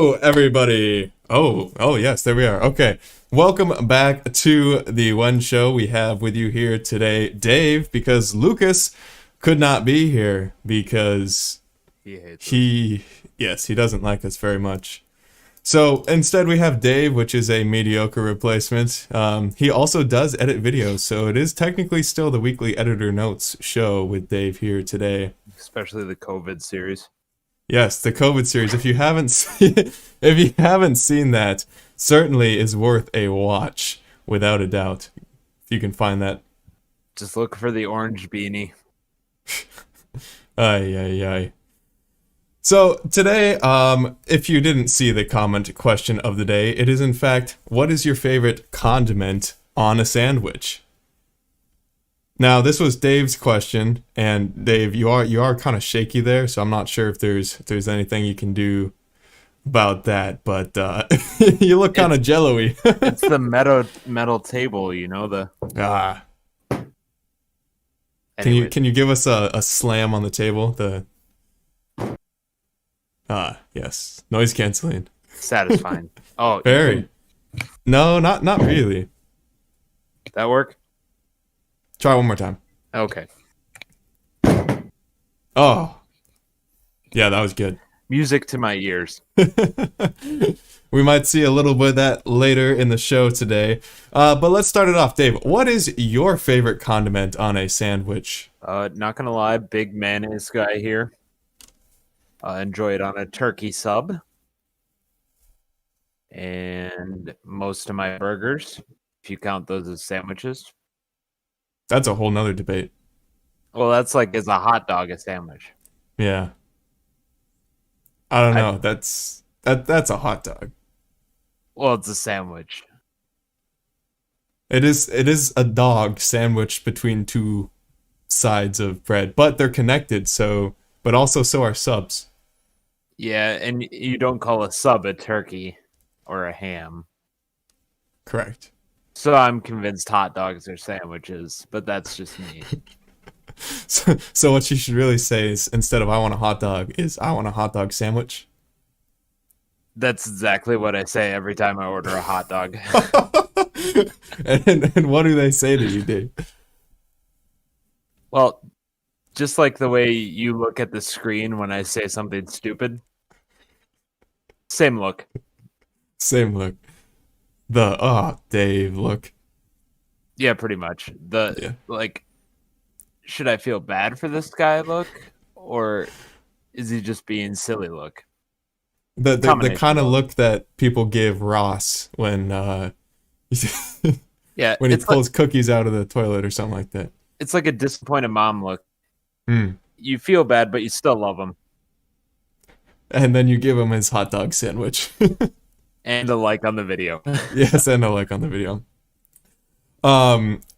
Hello, everybody. Oh, yes, there we are. Okay. Welcome back to the WEN show. We have with you here today Dave, because Lucas could not be here because He hates us. he doesn't like us very much. So instead we have Dave, which is a mediocre replacement. He also does edit videos, so it is technically still the weekly editor notes show with Dave here today. Especially the COVID series. Yes, the COVID series. If you haven't seen that, certainly is worth a watch, without a doubt. If you can find that. Just look for the orange beanie. Ay ay ay. So today, if you didn't see the comment question of the day, it is in fact, what is your favorite condiment on a sandwich? Now, this was Dave's question, and Dave, you are kind of shaky there, so I'm not sure if there's anything you can do about that, but you look kind of jello-y. It's the metal table, you know, the Ah, anyway, can you give us a slam on the table? Yes, noise canceling. satisfying. Oh, Very. No, not really. that work? Try one more time. Okay. Oh, yeah, that was good. Music to my ears. We might see a little bit of that later in the show today. But let's start it off. Dave, what is your favorite condiment on a sandwich? Not gonna lie, big mayonnaise guy here. Enjoy it on a turkey sub. And most of my burgers, if you count those as sandwiches. That's a whole nother debate. Well, that's like, is a hot dog a sandwich? Yeah. I don't know. That's a hot dog. Well, it's a sandwich. It is a dog sandwiched between two sides of bread, but they're connected, but also so are subs. Yeah, and you don't call a sub a turkey or a ham. Correct. So I'm convinced hot dogs are sandwiches, but that's just me. So what you should really say is, instead of I want a hot dog, is I want a hot dog sandwich. That's exactly what I say every time I order a hot dog. And what do they say to you, Dave? Well, just like the way you look at the screen when I say something stupid. Same look. Same look. Dave look. Yeah, pretty much. Yeah. Like, should I feel bad for this guy look? Or is he just being silly look? The Combination kind of both. look that people give Ross when Yeah, when he it's pulls cookies out of the toilet or something like that. it's like a disappointed mom look. Mm. You feel bad, but you still love him. And then you give him his hot dog sandwich. And a like on the video. Yes, and a like on the video.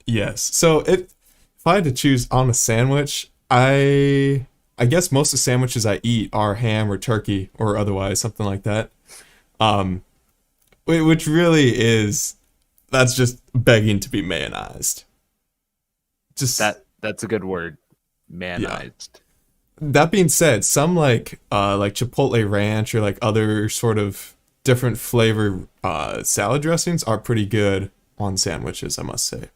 Yes. So if I had to choose on a sandwich, I guess most of the sandwiches I eat are ham or turkey or otherwise something like that. Which really is, that's just begging to be mayonnaised. Just That's a good word. Manized. that being said, some like Chipotle ranch or like other sort of different flavor salad dressings are pretty good on sandwiches, I must say.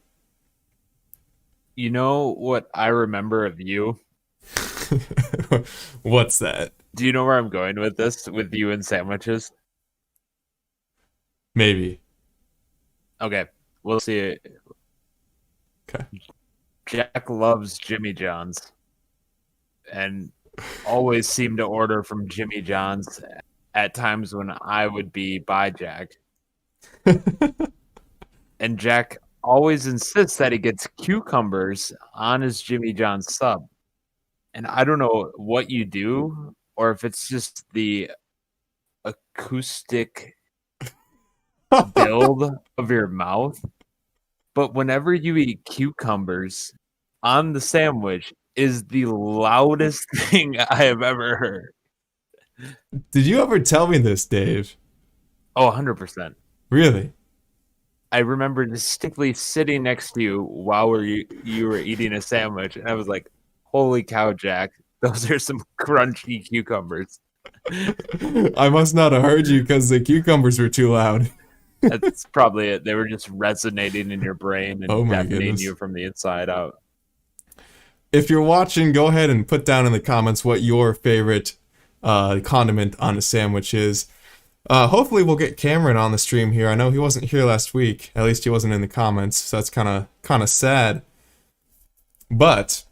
You know what I remember of you? What's that? Do you know where I'm going with this? With you and sandwiches? Maybe. Okay, we'll see. Okay. Jack loves Jimmy John's and always seemed to order from Jimmy John's at times when I would be by Jack. And Jack always insists that he gets cucumbers on his Jimmy John's sub. And I don't know what you do or if it's just the acoustic build of your mouth. But whenever you eat cucumbers on the sandwich is the loudest thing I have ever heard. Did you ever tell me this, Dave? Oh, 100%. Really? I remember distinctly sitting next to you while you were eating a sandwich, and I was like, holy cow, Jack, those are some crunchy cucumbers. I must not have heard you because the cucumbers were too loud. That's probably it. They were just resonating in your brain Oh and my deafening goodness. you from the inside out. If you're watching, go ahead and put down in the comments what your favorite condiment on a sandwich is. Hopefully we'll get Cameron on the stream here. I know he wasn't here last week. At least he wasn't in the comments, so that's kind of sad. But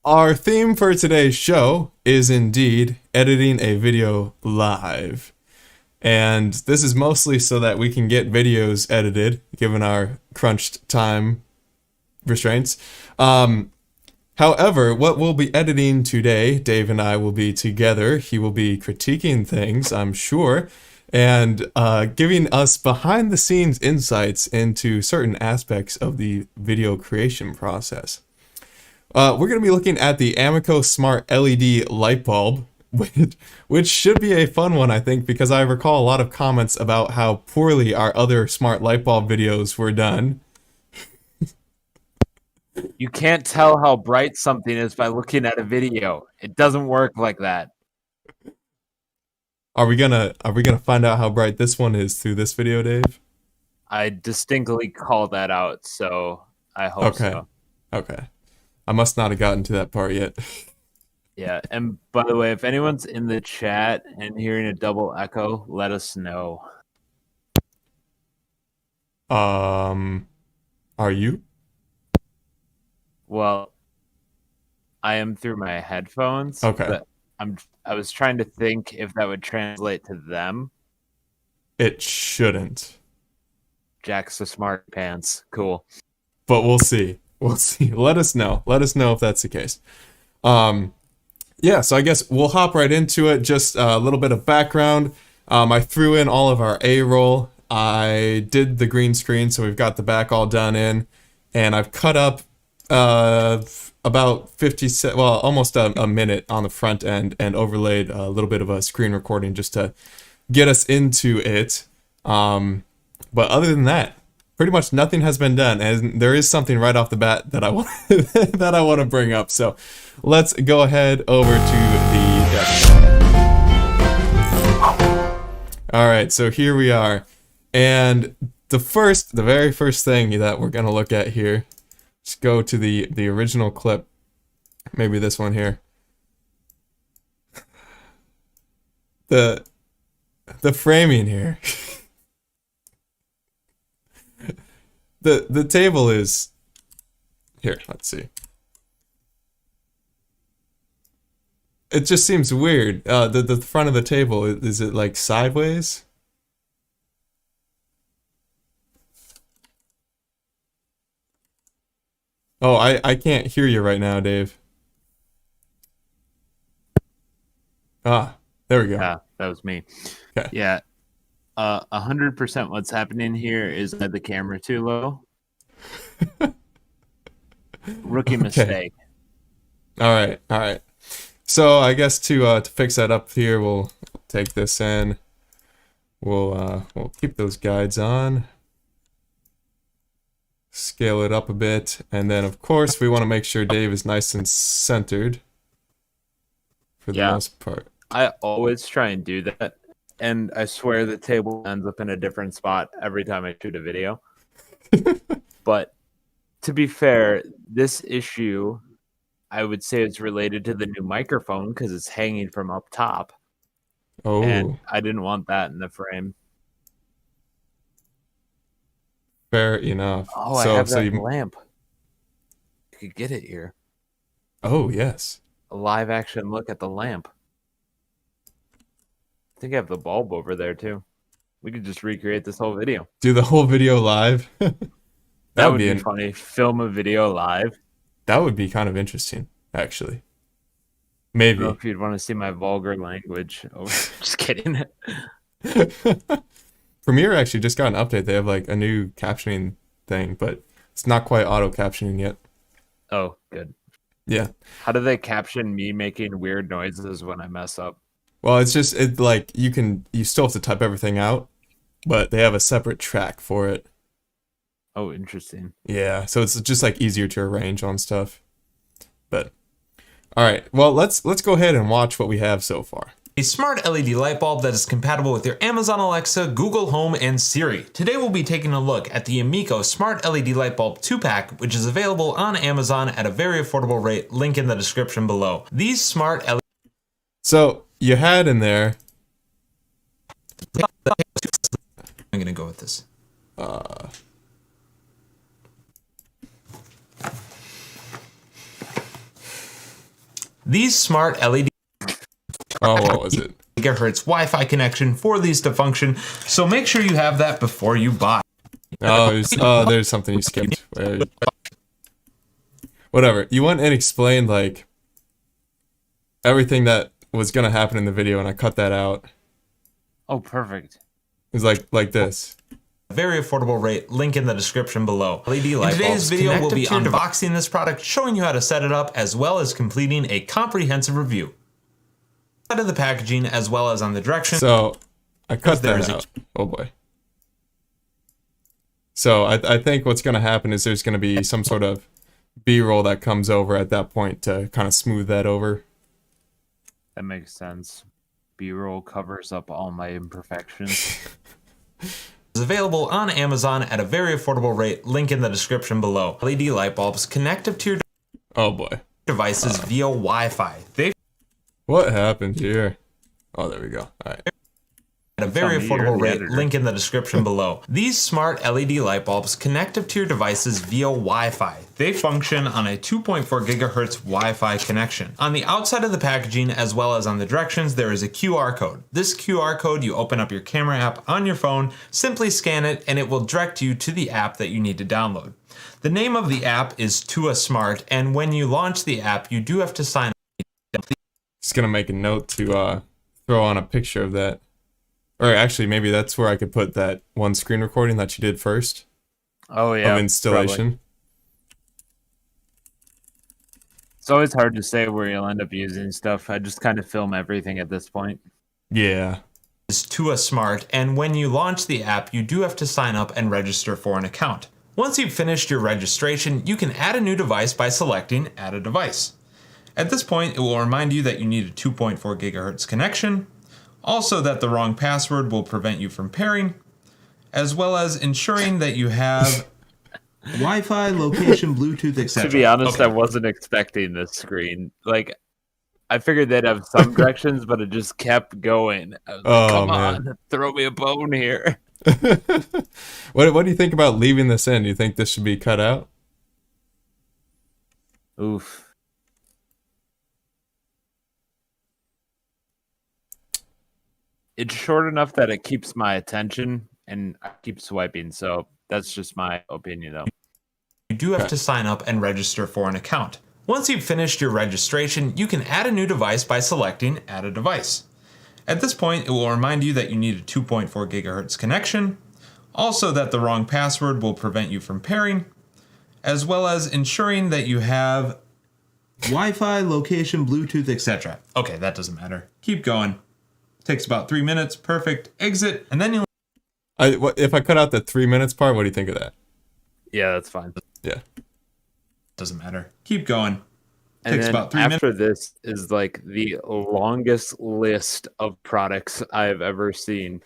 our theme for today's show is indeed editing a video live. And this is mostly so that we can get videos edited, given our crunched time restraints. However, what we'll be editing today, Dave and I will be together. He will be critiquing things, I'm sure, and giving us behind-the-scenes insights into certain aspects of the video creation process. We're going to be looking at the Amico Smart LED light bulb, which should be a fun one, I think, because I recall a lot of comments about how poorly our other smart light bulb videos were done. You can't tell how bright something is by looking at a video. It doesn't work like that. Are we gonna find out how bright this one is through this video, Dave? I distinctly call that out, so I hope so. Okay. I must not have gotten to that part yet. Yeah, and by the way, if anyone's in the chat and hearing a double echo, let us know. Are you? Well, I am through my headphones. Okay. But I was trying to think if that would translate to them. It shouldn't. Jack's the smart pants. Cool. But we'll see. We'll see. Let us know. Let us know if that's the case. Yeah, so I guess we'll hop right into it. Just a little bit of background. I threw in all of our A-roll. I did the green screen, so we've got the back all done in. And I've cut up about almost a minute on the front end and overlaid a little bit of a screen recording just to get us into it. But other than that, pretty much nothing has been done, and there is something right off the bat that I want that I want to bring up. So let's go ahead over to the desktop. All right, so here we are, and the very first thing that we're gonna look at here. Let's go to the original clip. Maybe this one here. The framing here. The table is here, let's see. It just seems weird. The front of the table, is it like sideways? Oh, I can't hear you right now, Dave. Ah, there we go. Yeah, that was me. Okay. Yeah. 100% what's happening here is that the camera too low. Rookie mistake. All right. So I guess to fix that up here, we'll take this in. We'll keep those guides on. Scale it up a bit, and then of course we want to make sure Dave is nice and centered for the most part. I always try and do that, and I swear the table ends up in a different spot every time I shoot a video. But to be fair, this issue, I would say it's related to the new microphone because it's hanging from up top. Oh. And I didn't want that in the frame. Fair enough. Oh, I have that lamp. You could get it here. Oh, yes. A live action look at the lamp. I think I have the bulb over there too. We could just recreate this whole video. Do the whole video live? That would be funny. Film a video live. That would be kind of interesting, actually. Maybe. I don't know if you'd want to see my vulgar language. Oh, just kidding. Premiere actually just got an update. They have like a new captioning thing, but it's not quite auto captioning yet. Oh, good. Yeah. How do they caption me making weird noises when I mess up? Well, it's like you still have to type everything out, but they have a separate track for it. Oh, interesting. Yeah, so it's just like easier to arrange on stuff. But all right, well, let's go ahead and watch what we have so far. A smart LED light bulb that is compatible with your Amazon Alexa, Google Home, and Siri. Today we'll be taking a look at the Amico Smart LED Light Bulb 2-pack, which is available on Amazon at a very affordable rate, link in the description below. These smart LED... So, you had in there... I'm gonna go with this. These smart LED... Oh, what was it? gigahertz Wi-Fi connection for these to function, so make sure you have that before you buy. There's something you skipped. Whatever. You went and explained, like, everything that was gonna happen in the video, and I cut that out. Oh, perfect. It's like this. Very affordable rate, link in the description below. LED light bulbs. In today's video, we'll be unboxing this product, showing you how to set it up, as well as completing a comprehensive review of the packaging, as well as on the directions. So, I cut that out. Oh boy. So, I think what's going to happen is there's going to be some sort of B-roll that comes over at that point to kind of smooth that over. That makes sense. B-roll covers up all my imperfections. Is available on Amazon at a very affordable rate, link in the description below. LED light bulbs connected to your devices via Wi-Fi. What happened here? Oh, there we go. All right. At a very affordable rate, link in the description below. These smart LED light bulbs connect up to your devices via Wi-Fi. They function on a 2.4 gigahertz Wi-Fi connection. On the outside of the packaging, as well as on the directions, there is a QR code. This QR code, you open up your camera app on your phone, simply scan it, and it will direct you to the app that you need to download. The name of the app is Tua Smart, and when you launch the app, you do have to sign up. Just gonna make a note to throw on a picture of that. Or actually, maybe that's where I could put that one screen recording that you did first. Oh yeah, of installation. Probably. It's always hard to say where you'll end up using stuff. I just kind of film everything at this point. Yeah. Is Tua Smart, and when you launch the app, you do have to sign up and register for an account. Once you've finished your registration, you can add a new device by selecting Add a Device. At this point, it will remind you that you need a 2.4 gigahertz connection, also that the wrong password will prevent you from pairing, as well as ensuring that you have Wi-Fi, location, Bluetooth, etc. To be honest, I wasn't expecting this screen. Like, I figured they'd have some directions, but it just kept going. I was like, come on, throw me a bone here. What do you think about leaving this in? Do you think this should be cut out? Oof. It's short enough that it keeps my attention, and I keep swiping, so that's just my opinion, though. You do have to sign up and register for an account. Once you've finished your registration, you can add a new device by selecting Add a Device. At this point, it will remind you that you need a 2.4 gigahertz connection, also that the wrong password will prevent you from pairing, as well as ensuring that you have Wi-Fi, location, Bluetooth, etc. Okay, that doesn't matter. Keep going. Takes about 3 minutes. Perfect. Exit, and then you'll... If I cut out the 3 minutes part, what do you think of that? Yeah, that's fine. Yeah. Doesn't matter. Keep going. And Takes then about 3 minutes. after this is like the longest list of products I've ever seen.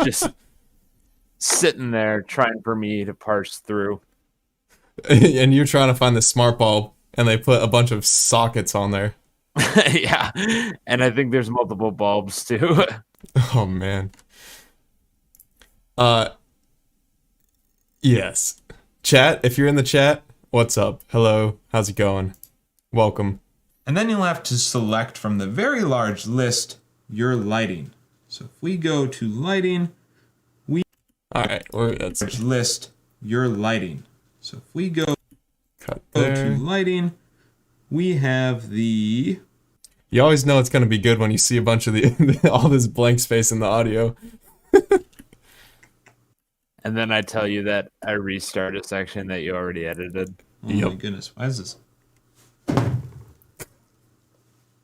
Just sitting there trying for me to parse through. And you're trying to find the smart bulb, and they put a bunch of sockets on there. Yeah, and I think there's multiple bulbs too. Oh man. Yes. Chat, if you're in the chat, what's up? Hello, how's it going? Welcome. And then you'll have to select from the very large list your lighting. So if we go to lighting, alright, that's list your lighting. So if we go there. to lighting, we have the... You always know it's going to be good when you see a bunch of all this blank space in the audio. And then I tell you that I restart a section that you already edited. Oh my goodness, why is this?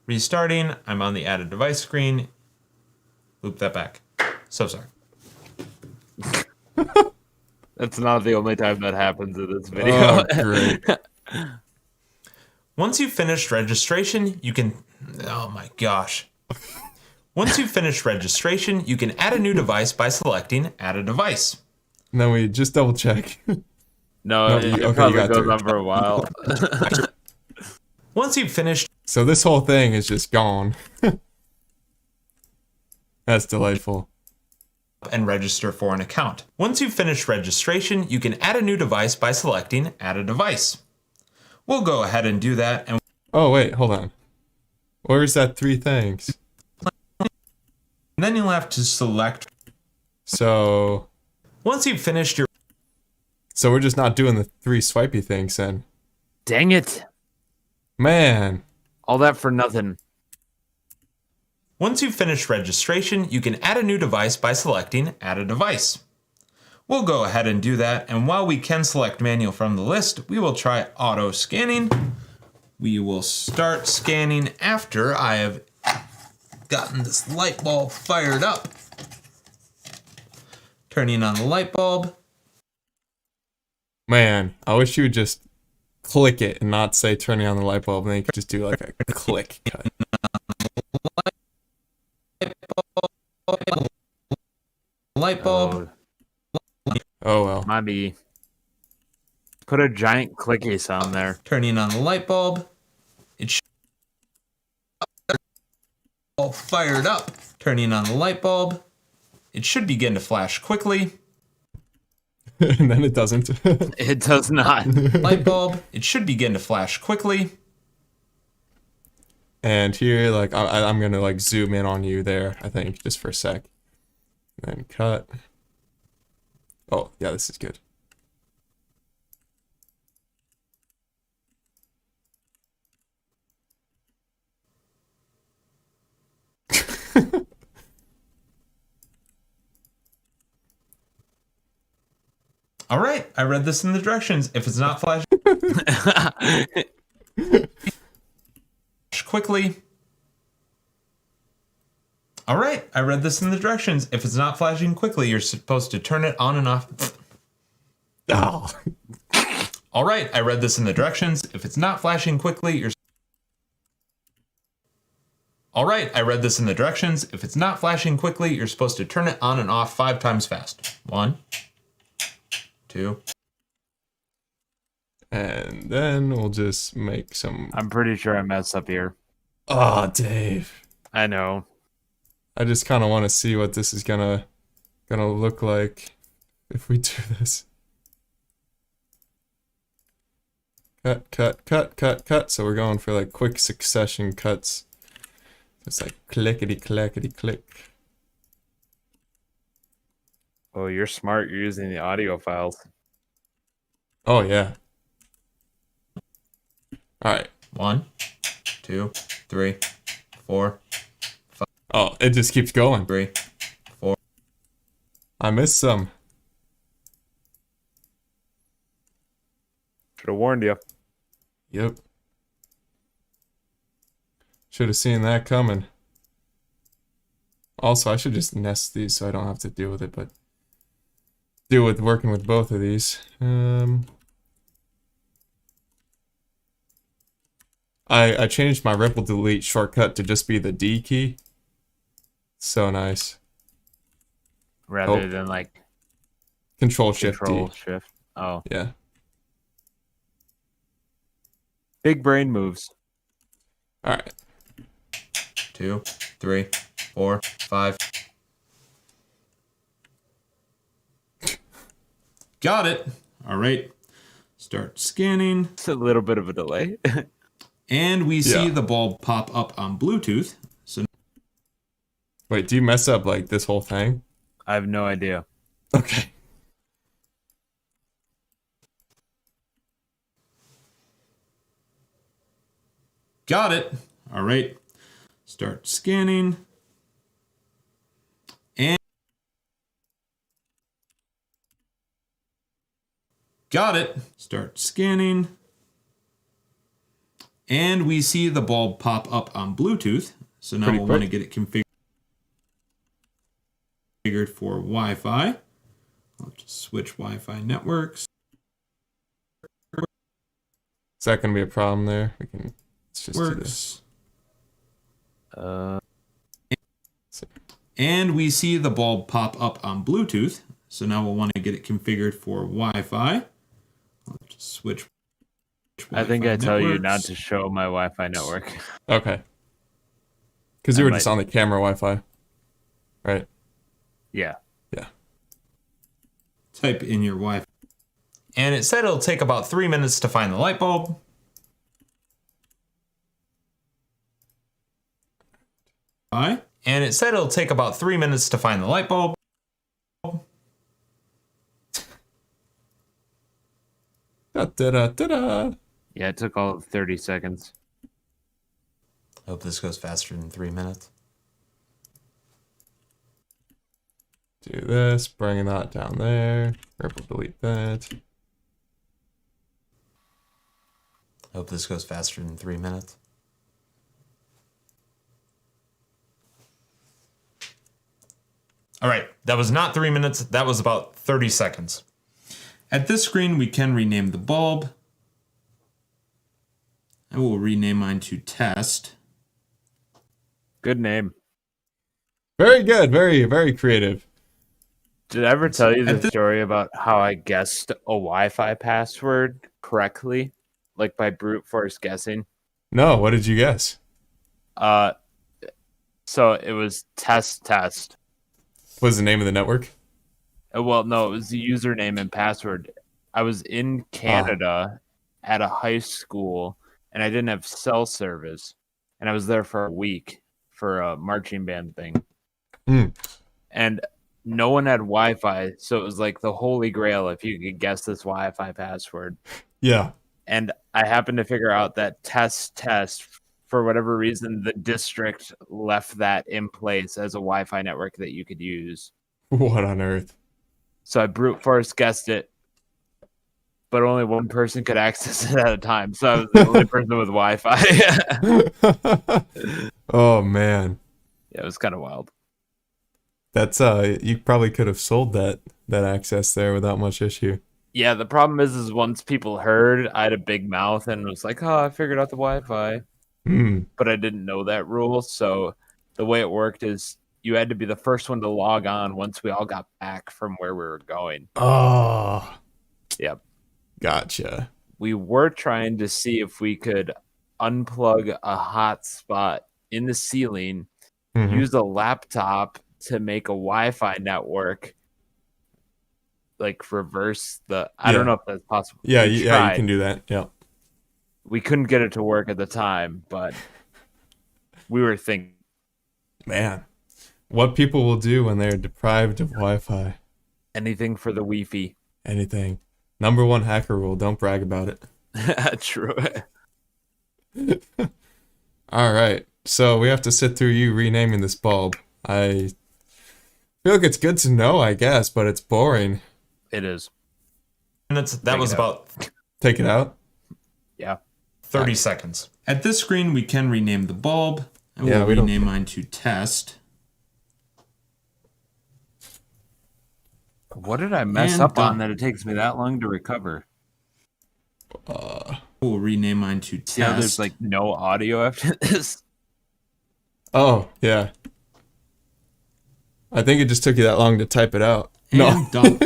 Restarting, I'm on the added device screen. Loop that back. So sorry. That's not the only time that happens in this video. Oh, great. Once you've finished registration, you can... Oh my gosh. Once you've finished registration, you can add a new device by selecting Add a Device. And then we just double check. No, No, it okay, probably you got goes through. on for a while. Once you've finished, So this whole thing is just gone. That's delightful. and register for an account. Once you've finished registration, you can add a new device by selecting Add a Device. We'll go ahead and do that, and Oh, wait, hold on. Where's that 3 things? then you'll have to select. So Once you've finished your we're just not doing the 3 swipey things then. Dang it. Man. All that for nothing. Once you've finished registration, you can add a new device by selecting Add a Device. We'll go ahead and do that, and while we can select manual from the list, we will try auto scanning. We will start scanning after I have gotten this light bulb fired up. Turning on the light bulb. Man, I wish you would just click it and not say turning on the light bulb, and then you could just do like a click cut. Light bulb. Oh well. Might be. Put a giant clicky sound there. Turning on the light bulb. It should all fired up. Turning on the light bulb. It should begin to flash quickly. And then it doesn't. It does not. Light bulb. It should begin to flash quickly. And here, like, I'm gonna like zoom in on you there, I think, just for a sec. And then cut. Oh, yeah, this is good. All right, I read this in the directions. If it's not flashing quickly. All right, I read this in the directions. If it's not flashing quickly, you're supposed to turn it on and off. Oh. All right, I read this in the directions. If it's not flashing quickly, you're. All right, I read this in the directions. If it's not flashing quickly, you're supposed to turn it on and off 5 times fast. 1, 2. And then we'll just make some. I'm pretty sure I messed up here. Oh, Dave. I know. I just kind of want to see what this is gonna look like if we do this. Cut, cut, cut, cut, cut. So we're going for like quick succession cuts. It's like clickety, clackety, click. Oh, you're smart. You're using the audio files. Oh yeah. All right. 1, 2, 3, 4, Oh, it just keeps going. 3, 4. I missed some. Should have warned you. Yep. Should have seen that coming. Also, I should just nest these so I don't have to deal with it, but deal with working with both of these. I changed my ripple delete shortcut to just be the D key. So nice. Rather than like Control Shift Control D. Shift. Oh, Yeah. big brain moves. All right. 2, 3, 4, 5. Got it. All right. Start scanning. It's a little bit of a delay. And we see Yeah. the bulb pop up on Bluetooth. So Wait, do you mess up like this whole thing? I have no idea. Okay. got it. All right. Start scanning. And got it. Start scanning. And we see the bulb pop up on Bluetooth. So now Pretty we'll quick. want to get it configured for Wi-Fi. I'll just switch Wi-Fi networks. Is that gonna be a problem there? We can. Let's just do this. Works. And we see the bulb pop up on Bluetooth. So now we'll want to get it configured for Wi-Fi. I'll just switch I think I Wi-Fi tell you networks. not to show my Wi-Fi network. Okay. Because you I were just might- on the camera Wi-Fi, right? Yeah. Yeah. Type in your Wi-Fi. And it said it'll take about 3 minutes to find the light bulb. And it said it'll take about 3 minutes to find the light bulb. Da-da-da-da-da. Yeah, it took all of 30 seconds. I hope this goes faster than 3 minutes. Do this, bring that down there. Purple, delete that. I hope this goes faster than 3 minutes. All right, that was not 3 minutes. That was about 30 seconds. At this screen, we can rename the bulb. I will rename mine to test. Good name. Very good. Very, very creative. Did I ever tell you At the story about how I guessed a Wi-Fi password correctly? Like by brute force guessing? No, what did you guess? So it was test. What was the name of the network? Well, no, it was the username and password. I was in Canada at a high school, and I didn't have cell service, and I was there for a week for a marching band thing. And no one had Wi-Fi, so it was like the holy grail if you could guess this Wi-Fi password. Yeah. And I happened to figure out that test, for whatever reason, the district left that in place as a Wi-Fi network that you could use. What on earth? So I brute force guessed it, but only one person could access it at a time. So I was the only person with Wi-Fi. Oh man, Yeah, it was kind of wild. that's you probably could have sold that access there without much issue. Yeah, the problem is once people heard, I had a big mouth and was like, "Oh, I figured out the Wi-Fi," but I didn't know that rule. So the way it worked is you had to be the first one to log on once we all got back from where we were going. Oh, Yep. gotcha. We were trying to see if we could unplug a hotspot in the ceiling, Mhm. use a laptop to make a Wi-Fi network, like reverse the. I don't Yeah. know if that's possible. Yeah, We you tried. can do that. Yeah. We couldn't get it to work at the time, but we were thinking. Man, what people will do when they're deprived of Wi-Fi. Anything for the Wi-Fi. Anything. Number one hacker rule, don't brag about it. True. All right. So we have to sit through you renaming this bulb. I feel like it's good to know, I guess, but it's boring. It is. Minutes. That Take was it out. about Take it out. Yeah. 30 seconds. At this screen, we can rename the bulb. I will Yeah, we don't- rename mine to test. What did I mess And up done. on that it takes me that long to recover? We'll rename mine to See how there's test. like no audio after this? Oh, yeah. I think it just took you that long to type it out. No. And done.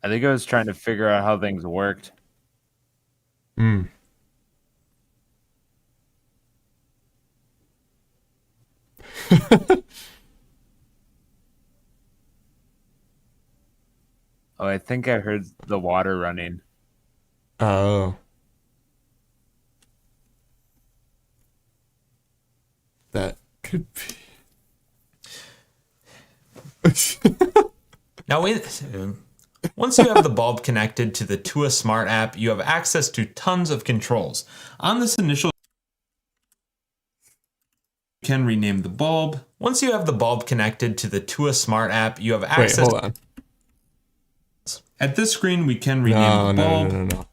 I think I was trying to figure out how things worked. Oh, I think I heard the water running. Oh. That could be. Now, once you have the bulb connected to the Tua Smart app, you have access to tons of controls. On this initial, you can rename the bulb. Once you have the bulb connected to the Tua Smart app, you have Wait, access. hold on. At this screen, we can rename No, the no, bulb. no.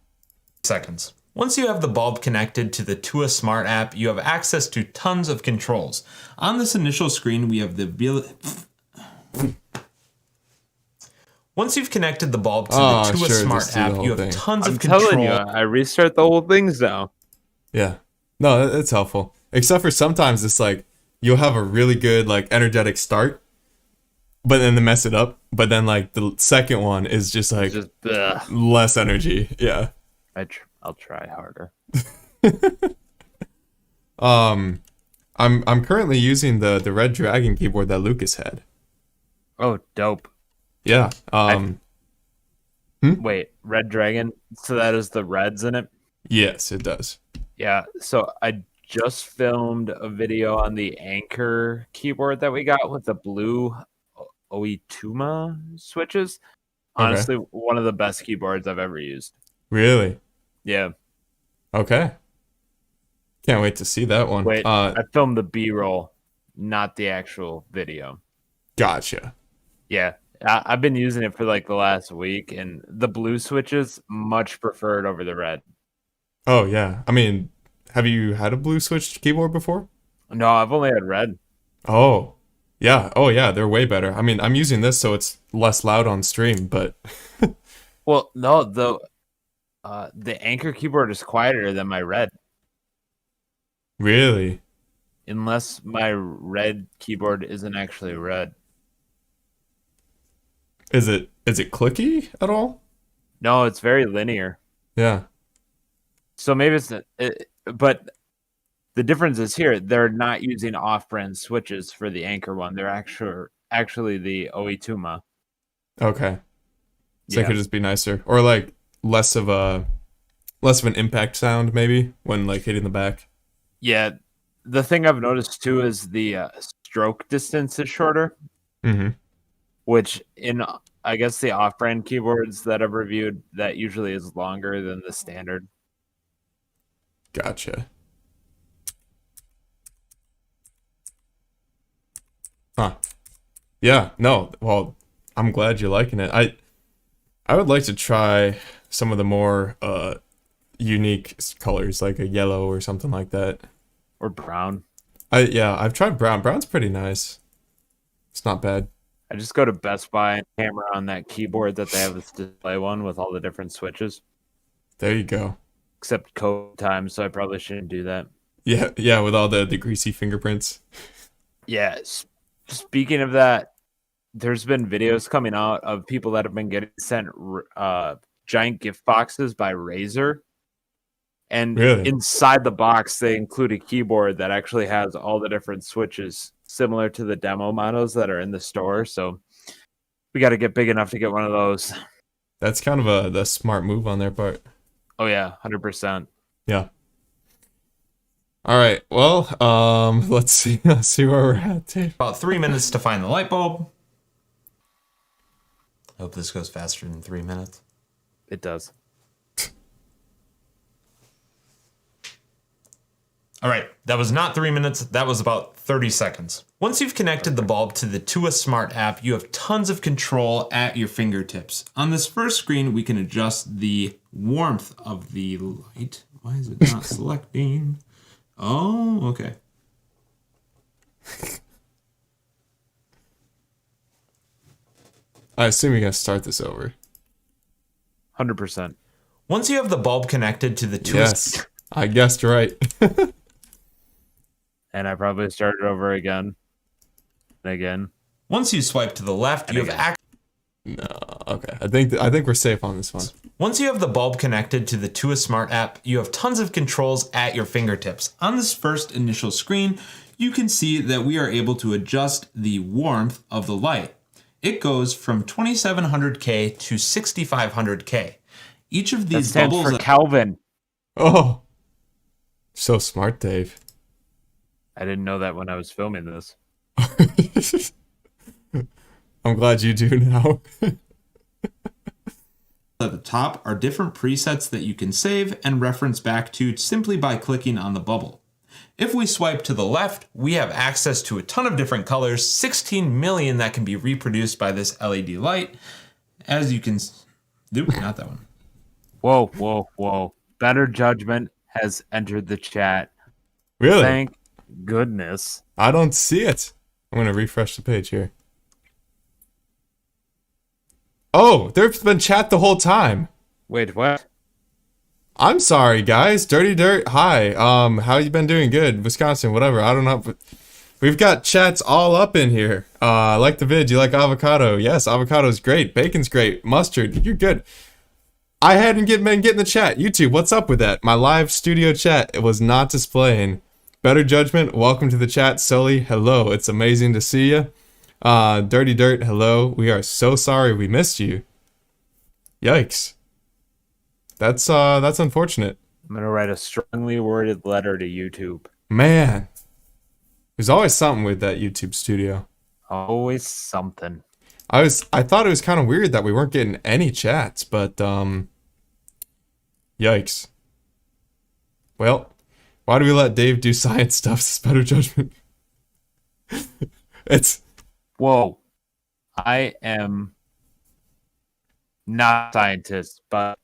Seconds. Once you have the bulb connected to the Tua Smart app, you have access to tons of controls. On this initial screen, we have the ability. Once you've connected the bulb to Oh, the Tua sure, Smart just do the app, whole you have thing. tons I'm of control. telling you, I restart the whole things now. Yeah. No, that's helpful. Except for sometimes it's like you'll have a really good like energetic start, but then they mess it up. But then like the second one is just like less energy. Yeah. I'll try harder. I'm currently using the Red Dragon keyboard that Lucas had. Oh, dope. Yeah. Wait, Red Dragon? So that is the reds in it? Yes, it does. Yeah. So I just filmed a video on the Anchor keyboard that we got with the blue Oituma switches. Honestly, one of the best keyboards I've ever used. Really? Yeah. Okay. Can't wait to see that one. Wait, I filmed the B-roll, not the actual video. Gotcha. Yeah. I've been using it for like the last week, and the blue switches much preferred over the red. Oh yeah. I mean, have you had a blue switched keyboard before? No, I've only had red. Oh. Yeah. Oh yeah, they're way better. I mean, I'm using this so it's less loud on stream, but Well, no, the Anchor keyboard is quieter than my red. really? Unless my red keyboard isn't actually red. Is it clicky at all? No, it's very linear. Yeah. So maybe but the difference is here, they're not using off-brand switches for the Anchor one. They're actually the Oituma. Okay. So it Yeah. could just be nicer, or like less of an impact sound maybe when like hitting the back. Yeah, the thing I've noticed too is the stroke distance is shorter, Mm-hmm. which in I guess the off-brand keyboards that I've reviewed, that usually is longer than the standard. Gotcha. Huh. Yeah, no. Well, I'm glad you're liking it. I would like to try some of the more unique colors, like a yellow or something like that. Or brown. I've tried brown. Brown's pretty nice. It's not bad. I just go to Best Buy and hammer on that keyboard that they have this display one with all the different switches. There you go. Except code time, so I probably shouldn't do that. Yeah, with all the greasy fingerprints. Yeah. Speaking of that, there's been videos coming out of people that have been getting sent giant gift boxes by Razer. And Really? inside the box, they include a keyboard that actually has all the different switches, similar to the demo models that are in the store. So we got to get big enough to get one of those. That's kind of the smart move on their part. Oh, yeah, 100%. Yeah. All right. Well, let's see where we're at, Dave. About 3 minutes to find the light bulb. I hope this goes faster than 3 minutes. It does. All right, that was not 3 minutes. That was about 30 seconds. Once you've connected the bulb to the Tua Smart app, you have tons of control at your fingertips. On this first screen, we can adjust the warmth of the light. Why is it not selecting? Oh, okay. I assume you're gonna start this over. 100%. Once you have the bulb connected to the Tua Yes, I guessed right. And I probably started over again and again. Once you swipe to the left, you have No, okay. I think we're safe on this one. Once you have the bulb connected to the Tua Smart app, you have tons of controls at your fingertips. On this first initial screen, you can see that we are able to adjust the warmth of the light. It goes from 2700K to 6500K. Each of these That stands bubbles for Kelvin. Oh, so smart, Dave. I didn't know that when I was filming this. I'm glad you do now. at the top are different presets that you can save and reference back to simply by clicking on the bubble. If we swipe to the left, we have access to a ton of different colors, 16 million that can be reproduced by this LED light. As you can, not that one. Whoa. Better Judgment has entered the chat. Really? Thank goodness. I don't see it. I'm going to refresh the page here. Oh, there's been chat the whole time. Wait, what? I'm sorry, guys. Dirty Dirt. Hi. How you been doing? Good. Wisconsin, whatever. I don't know. We've got chats all up in here. I like the vid. You like avocado? Yes, avocado's great. Bacon's great. Mustard, you're good. I hadn't been getting the chat. YouTube, what's up with that? My live studio chat, it was not displaying. Better Judgment, welcome to the chat. Sully, hello. It's amazing to see you. Dirty Dirt, hello. We are so sorry we missed you. Yikes. That's unfortunate. I'm gonna write a strongly worded letter to YouTube. Man. There's always something with that YouTube studio. Always something. I thought it was kind of weird that we weren't getting any chats, but yikes. Well, why do we let Dave do science stuff? It's Better Judgment. It's Whoa. I am not a scientist, but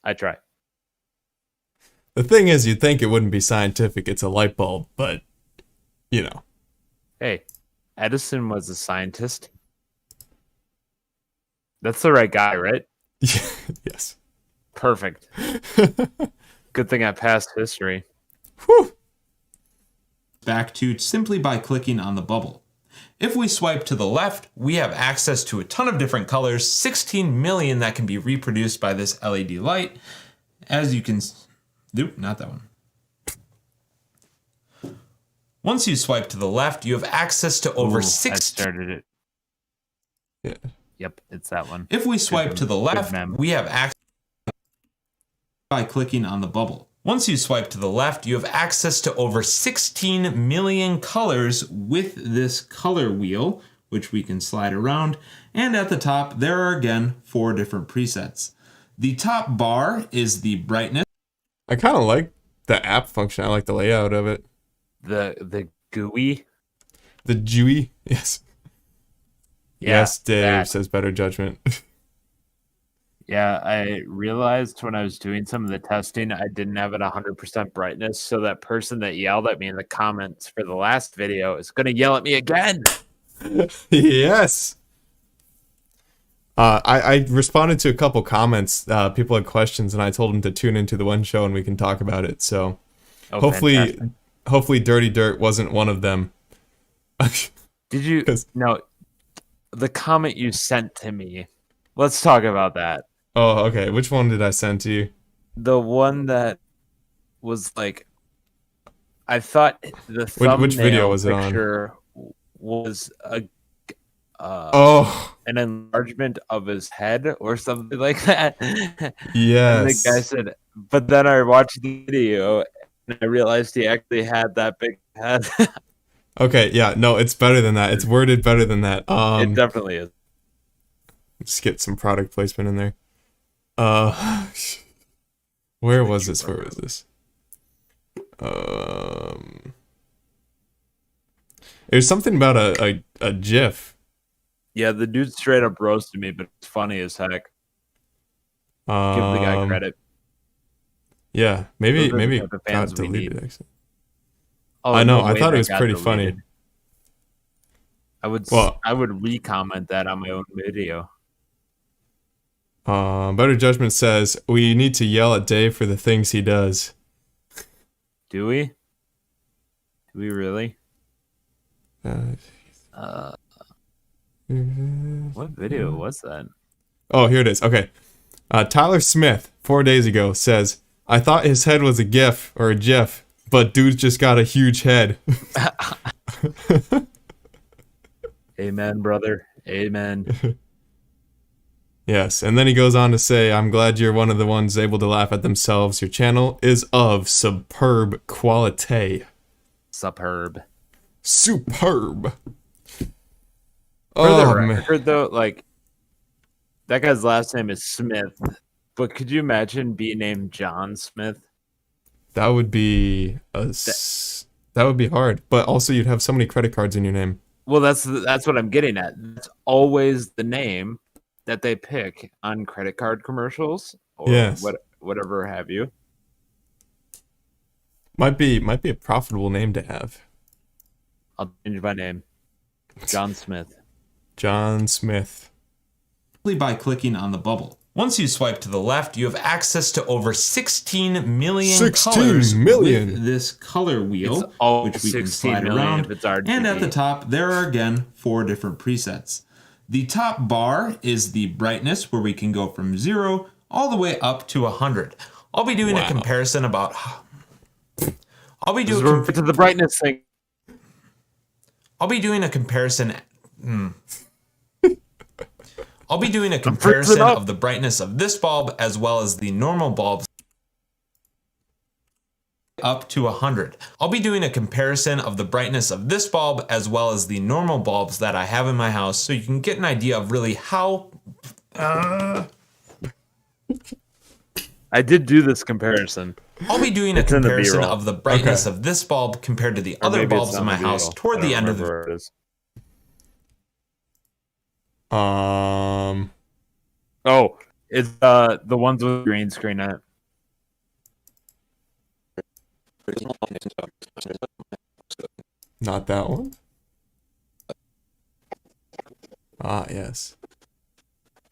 I try. the thing is, you'd think it wouldn't be scientific. It's a light bulb, but you know. Hey, Edison was a scientist. That's the right guy, right? Yes. Perfect. Good thing I passed history. Whew. Back to simply by clicking on the bubble. If we swipe to the left, we have access to a ton of different colors, 16 million that can be reproduced by this LED light. As you can, nope, not that one. Once you swipe to the left, you have access to over I 6. started it. Yeah. Yep, it's that one. If we swipe to the left, mem. we have access by clicking on the bubble. Once you swipe to the left, you have access to over 16 million colors with this color wheel, which we can slide around. And at the top, there are again 4 different presets. The top bar is the brightness. I kind of like the app function. I like the layout of it. The GUI. The Jewy. Yes. Yeah, Yes, Dave that. says Better Judgment. Yeah, I realized when I was doing some of the testing, I didn't have it 100% brightness. So that person that yelled at me in the comments for the last video is going to yell at me again. Yes. I responded to a couple comments. People had questions, and I told them to tune into the WEN show, and we can talk about it. So Oh, hopefully, fantastic. Dirty Dirt wasn't one of them. Did you? 'Cause- No, the comment you sent to me. Let's talk about that. Oh, okay. Which one did I send to you? The one that was like, I thought the thumbnail Which video was it on? picture was Oh, an enlargement of his head or something like that. And yes. the guy said, but then I watched the video and I realized he actually had that big head. Okay, yeah, no, it's better than that. It's worded better than that. It definitely is. Just get some product placement in there. Where was this? Where was this? There's something about a GIF. Yeah, the dude straight up roasted me, but it's funny as heck. Give the guy credit. Yeah, maybe Those are the type of got fans we deleted. need. Actually. Oh, I know. no I way thought it that was got pretty deleted. funny. I would re-comment that on my own video. Better Judgment says we need to yell at Dave for the things he does. Do we? Do we really? Uh, What video was that? Oh, here it is. Okay. Tyler Smith, 4 days ago, says, I thought his head was a GIF or a GIF, but dude's just got a huge head. Amen, brother. Amen. Yes, and then he goes on to say, I'm glad you're one of the ones able to laugh at themselves. Your channel is of superb quality. Superb. Superb. For the Oh, man. record, though, like, that guy's last name is Smith, but could you imagine being named John Smith? That would be that would be hard, but also you'd have so many credit cards in your name. Well, that's what I'm getting at. That's always the name that they pick on credit card commercials or Yes. whatever have you. Might be a profitable name to have. I'll change my name. John Smith. John Smith. By clicking on the bubble. Once you swipe to the left, you have access to over 16 million 16 colors million. with this color wheel, which we can 16 slide million around. if it's RGB. And at the top, there are again 4 different presets. The top bar is the brightness, where we can go from 0 all the way up to 100. I'll be doing a comparison about... I'll be doing to the brightness thing. I'll be doing a comparison... I'll be doing a comparison of the brightness of this bulb as well as the normal bulbs up to 100. I'll be doing a comparison of the brightness of this bulb as well as the normal bulbs that I have in my house, so you can get an idea of really how... I did do this comparison. I'll be doing a comparison of the brightness of this bulb compared to the other bulbs in my house toward the end of the... Oh, it's the ones with green screen on it. Not that one. Ah, yes.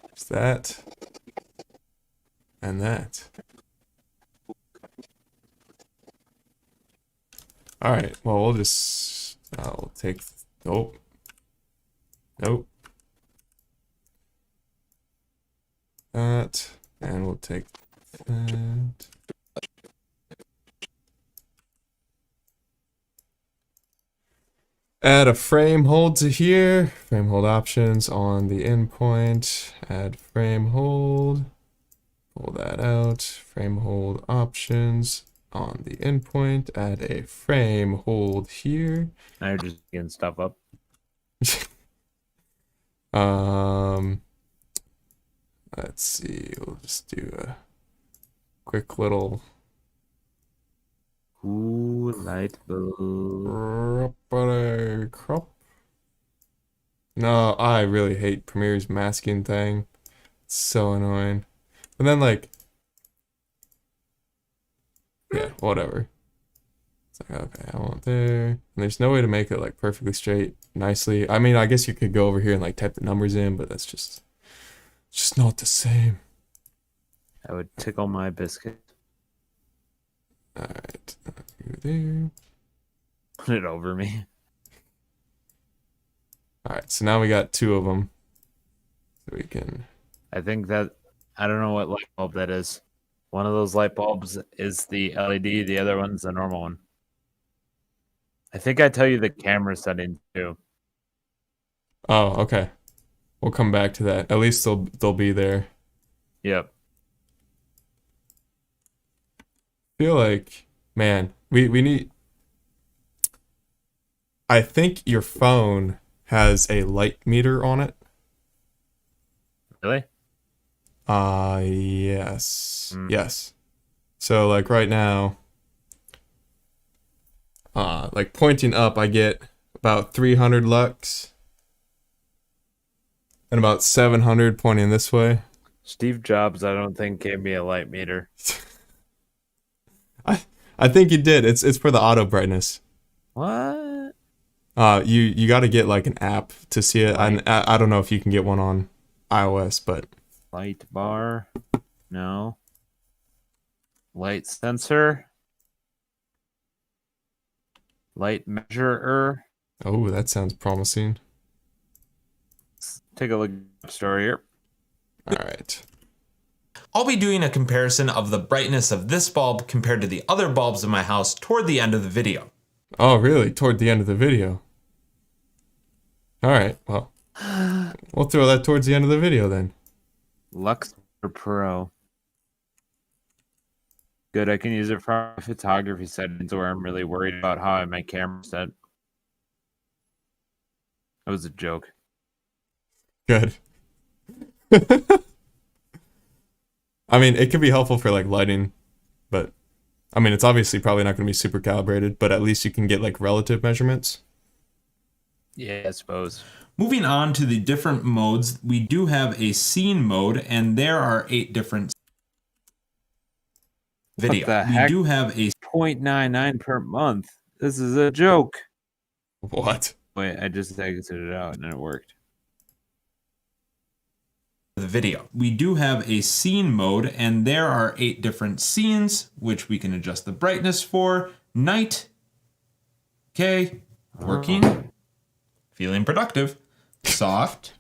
There's that. And that. Alright, well, we'll just... I'll take... Nope. Nope. That. And we'll take that. Add a frame hold to here. Frame hold options on the endpoint. Add frame hold. Pull that out. Frame hold options on the endpoint. Add a frame hold here. Now you're just getting stuff up. Let's see. We'll just do a quick little light bulb. crop. No, I really hate Premiere's masking thing. It's so annoying. And then like, yeah, whatever. It's like, okay, I want there. And there's no way to make it like perfectly straight, nicely. I mean, I guess you could go over here and like type the numbers in, but that's just not the same. That would tickle my biscuit. Alright, there. Put it over me. Alright, so now we got 2 of them. So we can... I think that... I don't know what light bulb that is. One of those light bulbs is the LED, the other one's the normal one. I think I tell you the camera setting too. Oh, okay. We'll come back to that. At least they'll be there. Yep. Feel like, man, we need... I think your phone has a light meter on it. Really? Yes. Yes. So like right now, like pointing up, I get about 300 lux. And about 700 pointing this way. Steve Jobs, I don't think, gave me a light meter. I think he did. It's for the auto brightness. What? You got to get like an app to see it. I don't know if you can get one on iOS, but Light bar? No. Light sensor? Light measurer? oh, that sounds promising. Take a look at the store here. All right. I'll be doing a comparison of the brightness of this bulb compared to the other bulbs in my house toward the end of the video. Oh, really? Toward the end of the video. All right. Well, we'll throw that towards the end of the video then. Lux Pro. Good, I can use it for photography settings where I'm really worried about how I make camera set. That was a joke. Good. I mean, it could be helpful for like lighting, but I mean, it's obviously probably not going to be super calibrated, but at least you can get like relative measurements. Yeah, I suppose. Moving on to the different modes, we do have a scene mode, and there are 8 different video. What the heck? We do have a 0.99 per month. This is a joke. What? Wait, I just exited it out and it worked. the video. We do have a scene mode, and there are 8 different scenes, which we can adjust the brightness for. Night. Okay. Working. Feeling productive. Soft.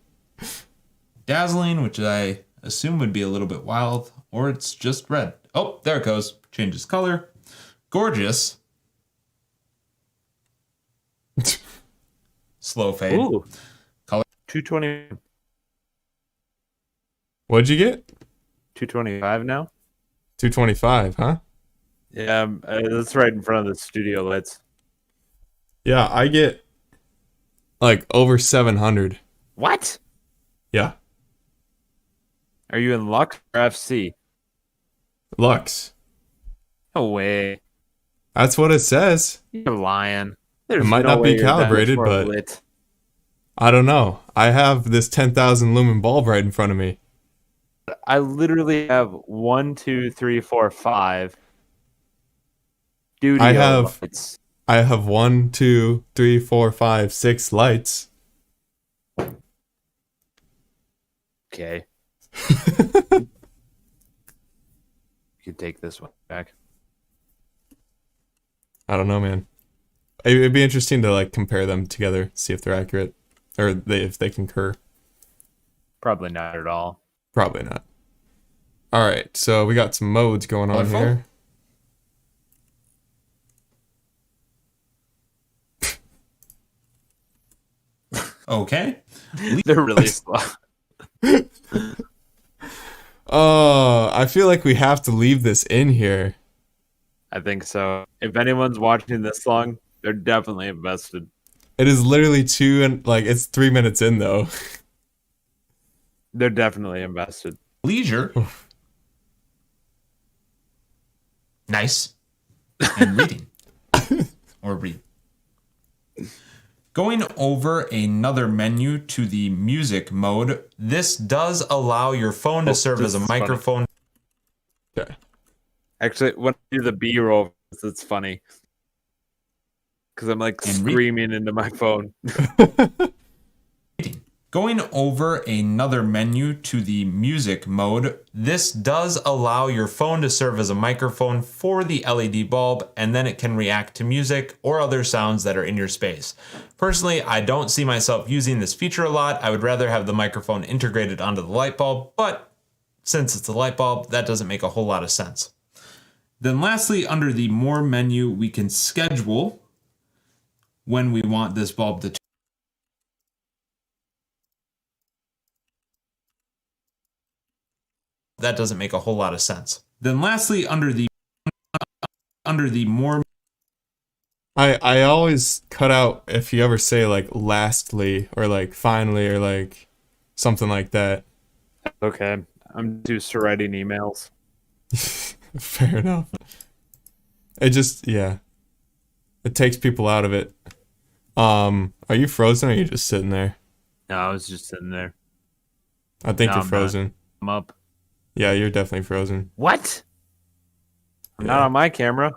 Dazzling, which I assume would be a little bit wild, or it's just red. Oh, there it goes. Changes color. Gorgeous. Slow fade. Ooh. Color. 220. What'd you get? 225 now? 225, huh? Yeah, that's right in front of the studio lights. Yeah, I get like over 700. What? Yeah. Are you in Lux or FC? Lux. No way. That's what it says. You're lying. There's It might no not way be you're that calibrated, more but lit. I don't know. I have this 10,000 lumen bulb right in front of me. I literally have 1, 2, 3, 4, 5 studio lights. I have 1, 2, 3, 4, 5, 6 lights. Okay. You can take this one back. I don't know, man. It'd be interesting to like compare them together, see if they're accurate, or if they concur. Probably not at all. Probably not. All right, so we got some modes going on here. Okay. They're really slow. Oh, I feel like we have to leave this in here. I think so. If anyone's watching this long, they're definitely invested. It is literally it's 3 minutes in though. They're definitely invested. Leisure. Nice. And reading. Or read. Going over another menu to the music mode, this does allow your phone to serve as a microphone. Okay. Actually, when I do the B-roll, it's funny. Because I'm like screaming into my phone. Going over another menu to the music mode, this does allow your phone to serve as a microphone for the LED bulb, and then it can react to music or other sounds that are in your space. Personally, I don't see myself using this feature a lot. I would rather have the microphone integrated onto the light bulb, but since it's a light bulb, that doesn't make a whole lot of sense. Then lastly, under the More menu, we can schedule when we want this bulb to turn. That doesn't make a whole lot of sense. Then lastly, under the More, I always cut out if you ever say like lastly or like finally or like something like that. Okay. I'm used to writing emails. Fair enough. It just, yeah. It takes people out of it. Are you frozen or are you just sitting there? No, I was just sitting there. I think No, you're I'm frozen. I'm up. Yeah, you're definitely frozen. What? I'm Yeah. not on my camera.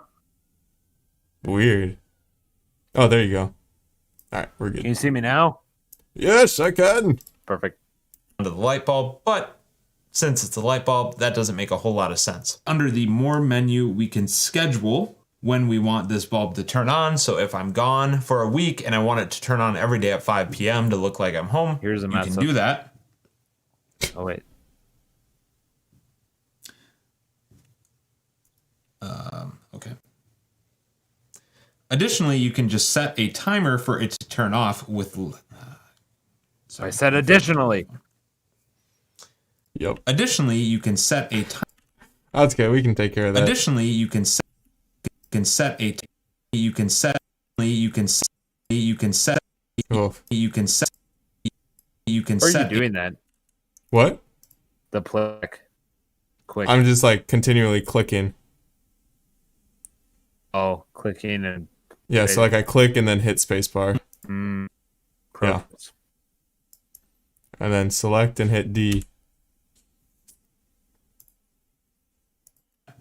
Weird. Oh, there you go. Alright, we're Can good. you see me now? Yes, I can. Perfect. under the light bulb, but since it's a light bulb, that doesn't make a whole lot of sense. Under the More menu, we can schedule when we want this bulb to turn on. So if I'm gone for a week and I want it to turn on every day at 5 p.m. to look like I'm home, Here's a you mess can up. do that. Oh, wait. Okay. Additionally, you can just set a timer for it to turn off with... I said additionally. Yep. Additionally, you can set a timer. That's okay. We can take care of that. Additionally, you can set a you can set you can set you can set Oof. you can set you can Or are you set doing that? What? The click. Quick. I'm just like continually clicking. Oh, clicking and Yeah, so like I click and then hit spacebar. yeah. And then select and hit D.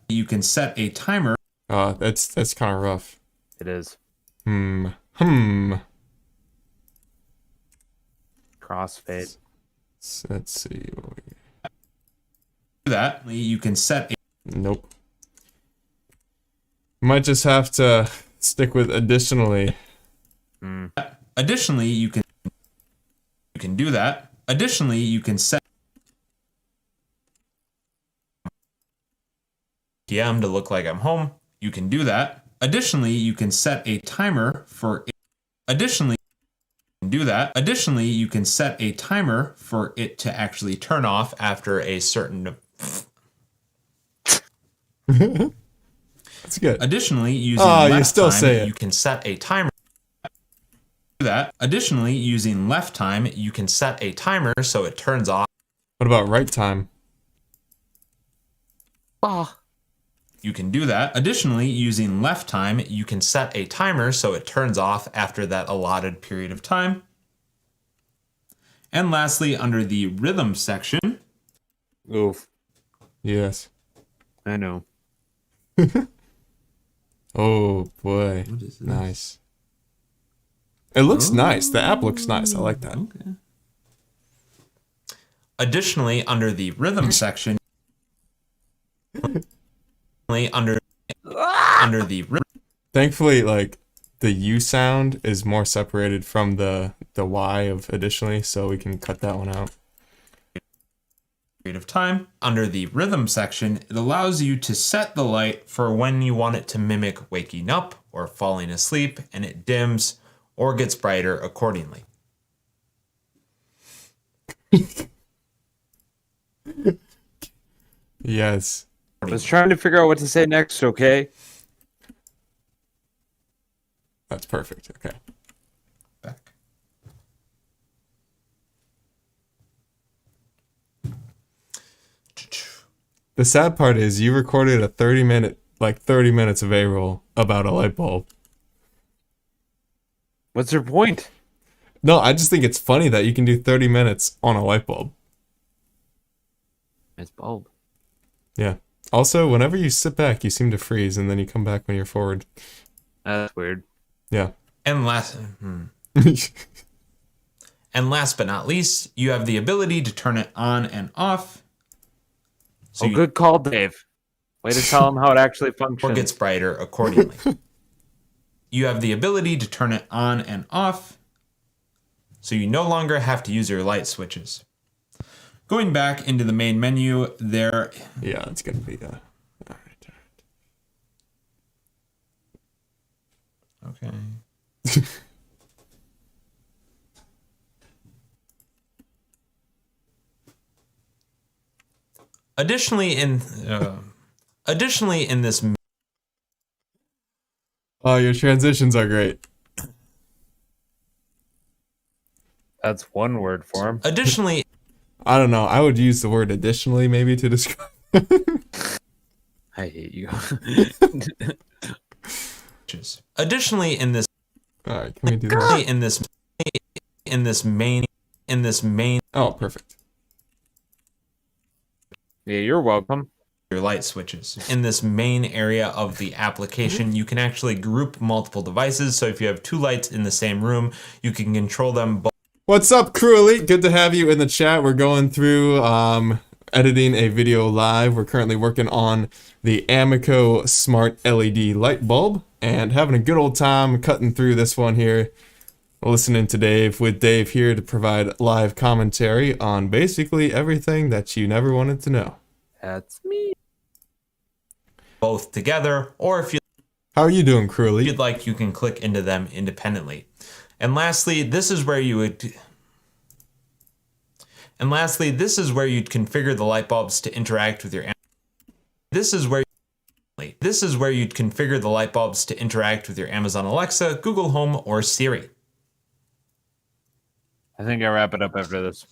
you can set a timer. That's kind of rough. It is. Crossfade. Let's see. that, you can set a Nope. Might just have to stick with additionally. Additionally, you can do that. Additionally, you can set PM to look like I'm home. You can do that. Additionally, you can set a timer for it. Additionally, you can do that. Additionally, you can set a timer for it to actually turn off after a certain. That's good. Additionally, using Oh, you left still time, say it. you can set a timer. Do that. Additionally, using left time, you can set a timer so it turns off. What about right time? Oh. You can do that. Additionally, using left time, you can set a timer so it turns off after that allotted period of time. And lastly, under the rhythm section. Oof. Yes. I know. Oh boy. What is this? Nice. It looks nice. The app looks nice. I like that. Okay. Additionally, under the rhythm section, under the Thankfully, like the U sound is more separated from the Y of additionally, so we can cut that one out. period of time, under the rhythm section, it allows you to set the light for when you want it to mimic waking up or falling asleep, and it dims or gets brighter accordingly. Yes. I was trying to figure out what to say next, okay? That's perfect. Okay. Back. The sad part is you recorded a 30 minutes of A-roll about a light bulb. What's your point? No, I just think it's funny that you can do 30 minutes on a light bulb. It's bulb. Yeah. Also, whenever you sit back, you seem to freeze, and then you come back when you're forward. That's weird. Yeah. And last but not least, you have the ability to turn it on and off. So Good call, Dave. Way to tell him how it actually or functions. gets brighter accordingly. You have the ability to turn it on and off, so you no longer have to use your light switches. Going back into the main menu, there. Yeah, it's gonna be. All right. Okay. Additionally, in this. Oh, your transitions are great. That's one word for him. Additionally, I don't know. I would use the word additionally maybe to describe. I hate you. additionally, in this. All right, can we do that? In this main. Oh, perfect. Yeah, you're welcome. Your light switches. In this main area of the application, you can actually group multiple devices. So if you have two lights in the same room, you can control them both. What's up, Crew Elite? Good to have you in the chat. We're going through editing a video live. We're currently working on the Amico Smart LED light bulb and having a good old time cutting through this one here. Listening to Dave, with Dave here to provide live commentary on basically everything that you never wanted to know. That's me. Both together, or if How are you doing, Crew Elite? you'd like, you can click into them independently. And lastly, this is where you'd configure the light bulbs to interact with your. This is where you'd configure the light bulbs to interact with your Amazon Alexa, Google Home, or Siri. I think I wrap it up after this.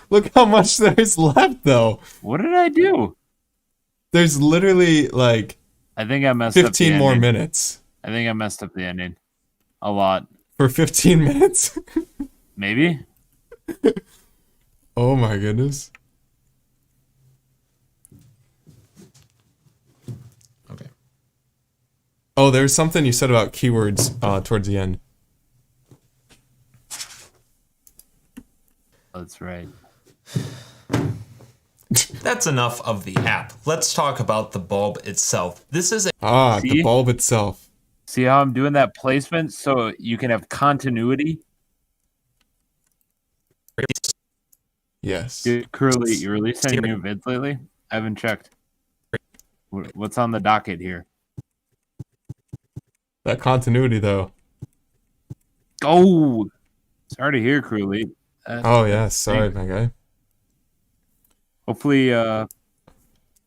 Look how much there's left, though. What did I do? There's literally like I think I messed up the 15 more ending. minutes. I think I messed up the ending. A lot. For 15 minutes? Maybe? Oh my goodness. Okay. Oh, there's something you said about keywords towards the end. That's right. That's enough of the app. Let's talk about the bulb itself. This is a The See? bulb itself. See how I'm doing that placement so you can have continuity? Yes. Dude, Curly, you released any new vids lately? I haven't checked. What's on the docket here? That continuity, though. Oh! Sorry to hear, Curly. Oh, yeah. Sorry, my guy. Hopefully,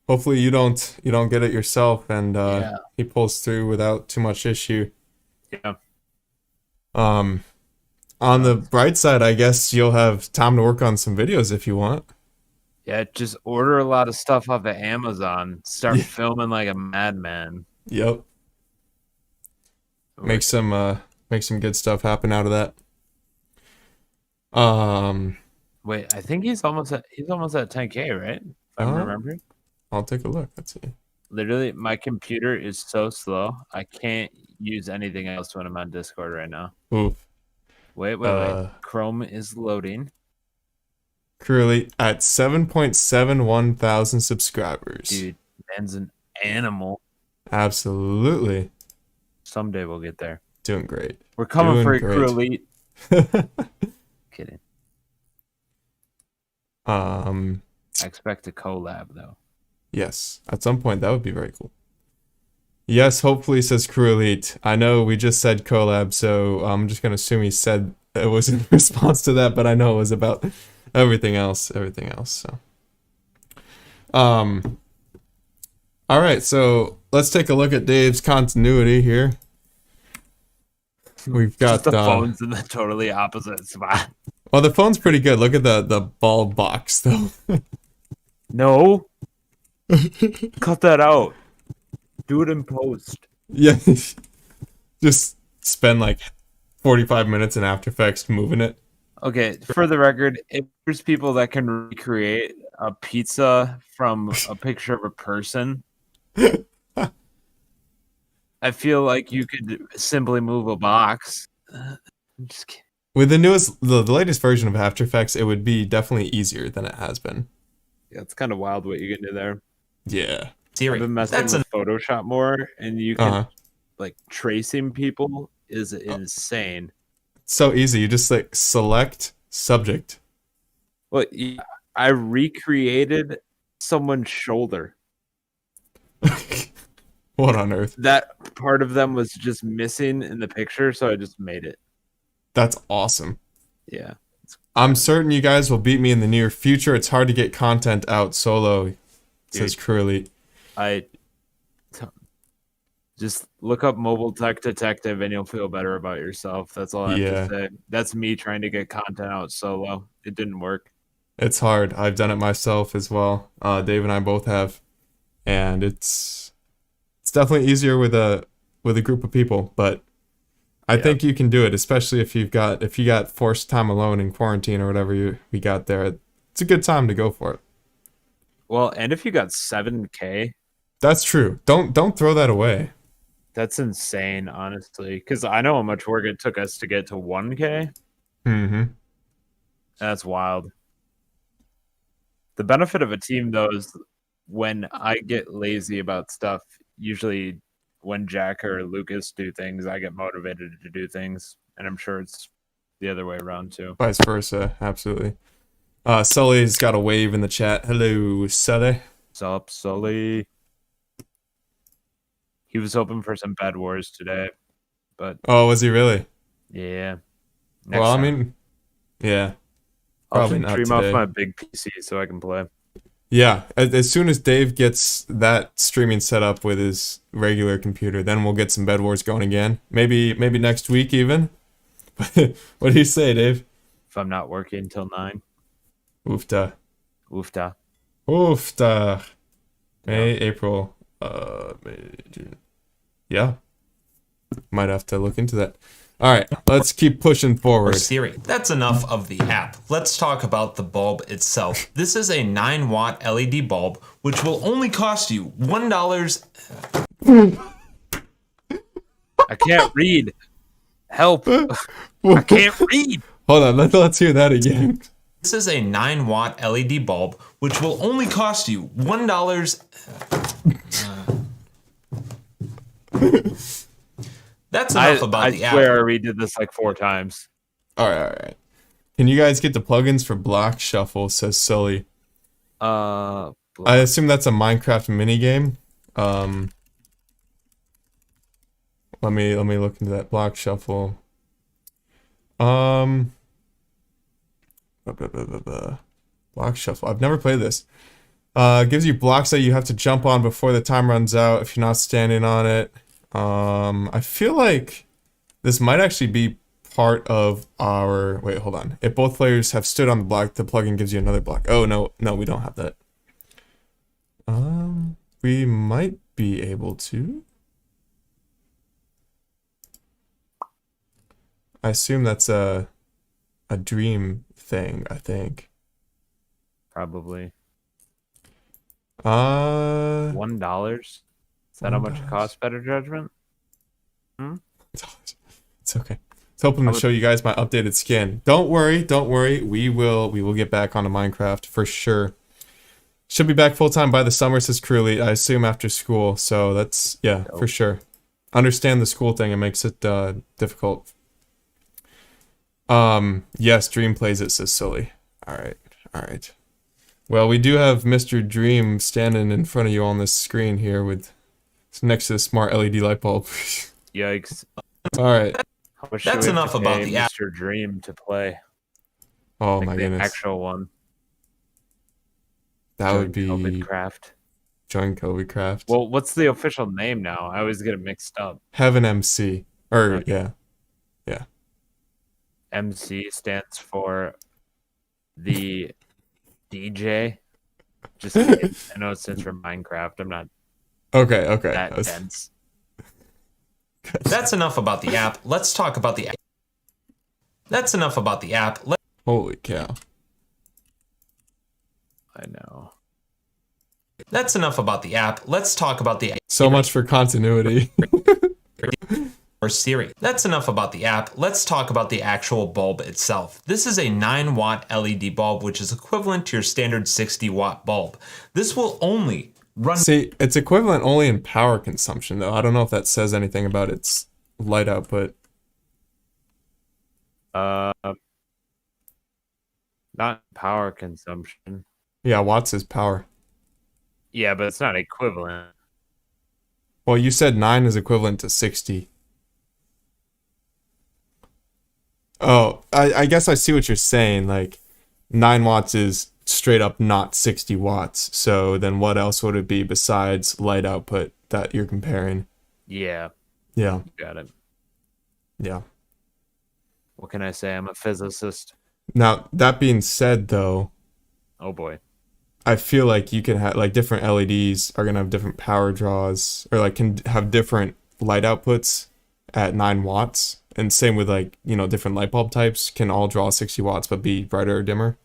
Hopefully you don't get it yourself, and Yeah. he pulls through without too much issue. yeah. On the bright side, I guess you'll have time to work on some videos if you want. Yeah, just order a lot of stuff off of Amazon. Start filming like a madman. Yep. Make some good stuff happen out of that. Wait, I think he's almost at 10K, right? If I'm remembering. I'll take a look. Let's see. Literally, my computer is so slow. I can't use anything else when I'm on Discord right now. Oof. Wait. Chrome is loading. Curly at 7.71 thousand subscribers. Dude, man's an animal. Absolutely. Someday we'll get there. Doing great. We're coming for Doing Crew Elite. Kidding. I expect a collab though. Yes. At some point that would be very cool. Yes, hopefully, says Crew Elite. I know we just said collab, so I'm just gonna assume he said it was in response to that, but I know it was about everything else. So all right, so let's take a look at Dave's continuity here. We've got Just the phone's in the totally opposite spot. Well, the phone's pretty good. Look at the ball box though. No. Cut that out. Do it in post. Yeah. Just spend like 45 minutes in After Effects moving it. Okay, for the record, if there's people that can recreate a pizza from a picture of a person, I feel like you could simply move a box. I'm just kidding. With the latest version of After Effects, it would be definitely easier than it has been. Yeah, it's kind of wild what you can do there. Yeah. I've been messing with Photoshop more, and you can like tracing people is insane. So easy. You just like select subject. Well, I recreated someone's shoulder. What on earth? That part of them was just missing in the picture, so I just made it. That's awesome. Yeah. I'm certain you guys will beat me in the near future. It's hard to get content out solo, says Curly. Just look up Mobile Tech Detective and you'll feel better about yourself. That's all I have to say. That's me trying to get content out solo. It didn't work. It's hard. I've done it myself as well. Dave and I both have, and it's definitely easier with a group of people. But I think you can do it, especially if you got forced time alone in quarantine or whatever we got there. It's a good time to go for it. Well, and if you got 7K, that's true. Don't throw that away. That's insane, honestly, because I know how much work it took us to get to 1K. Mm-hmm. That's wild. The benefit of a team, though, is when I get lazy about stuff, usually when Jack or Lucas do things, I get motivated to do things. And I'm sure it's the other way around, too. Vice versa, absolutely. Sully's got a wave in the chat. Hello, Sully. What's up, Sully? He was hoping for some Bed Wars today, but... Oh, was he really? Yeah. Well, I mean, yeah. Probably not today. I'll stream off my big PC so I can play. Yeah, as soon as Dave gets that streaming set up with his regular computer, then we'll get some Bed Wars going again. Maybe next week even. What do you say, Dave? If I'm not working till 9. Oofta. Oofta. Oofta. May, April, May, June. Yeah. Might have to look into that. All right, let's keep pushing forward. Siri. That's enough of the app. Let's talk about the bulb itself. This is a 9-watt LED bulb, which will only cost you $1. I can't read. Help. I can't read. Hold on, let's hear that again. This is a 9-watt LED bulb, which will only cost you $1. That's enough about the app. I swear we did this like 4 times. All right. Can you guys get the plugins for Block Shuffle? Says Sully. I assume that's a Minecraft minigame. Let me look into that Block Shuffle. Block Shuffle. I've never played this. Gives you blocks that you have to jump on before the time runs out if you're not standing on it. I feel like this might actually be part of our... Wait, hold on. If both players have stood on the block, the plugin gives you another block. Oh, no, we don't have that. We might be able to. I assume that's a dream thing, I think. Probably. $1. Is that how much it costs, Better Judgment? It's okay. It's hoping to show you guys my updated skin. Don't worry. We will get back onto Minecraft for sure. Should be back full time by the summer, says Crewley. I assume after school. So that's, yeah, for sure. Understand the school thing. It makes it difficult. Yes, Dream plays it, says Sully. All right. Well, we do have Mr. Dream standing in front of you on this screen here with next to the smart LED light bulb. Yikes. All right. That's enough about the app. Mr. Dream to play. Oh like my the goodness. Actual one. That would be COVIDcraft. Join COVIDcraft. Well, what's the official name now? I always get it mixed up. Heaven MC. Or yeah. MC stands for the DJ. Just kidding. I know it stands for Minecraft. I'm not Okay. that dense. That's enough about the app. Let's talk about the app. That's enough about the app. Holy cow. I know. That's enough about the app. Let's talk about the app. So much for continuity. Or Siri. That's enough about the app. Let's talk about the actual bulb itself. This is a 9-watt LED bulb, which is equivalent to your standard 60-watt bulb. This will only run... See, it's equivalent only in power consumption, though. I don't know if that says anything about its light output. Not power consumption. Yeah, watts is power. Yeah, but it's not equivalent. Well, you said 9 is equivalent to 60. Oh, I guess I see what you're saying. Like, 9 watts is straight up not 60 watts. So then what else would it be besides light output that you're comparing? Yeah. Yeah. Got it. Yeah. What can I say? I'm a physicist. Now, that being said, though... Oh, boy. I feel like you can have, like, different LEDs are going to have different power draws, or, like, can have different light outputs at 9 watts. And same with, like, you know, different light bulb types can all draw 60 watts but be brighter or dimmer.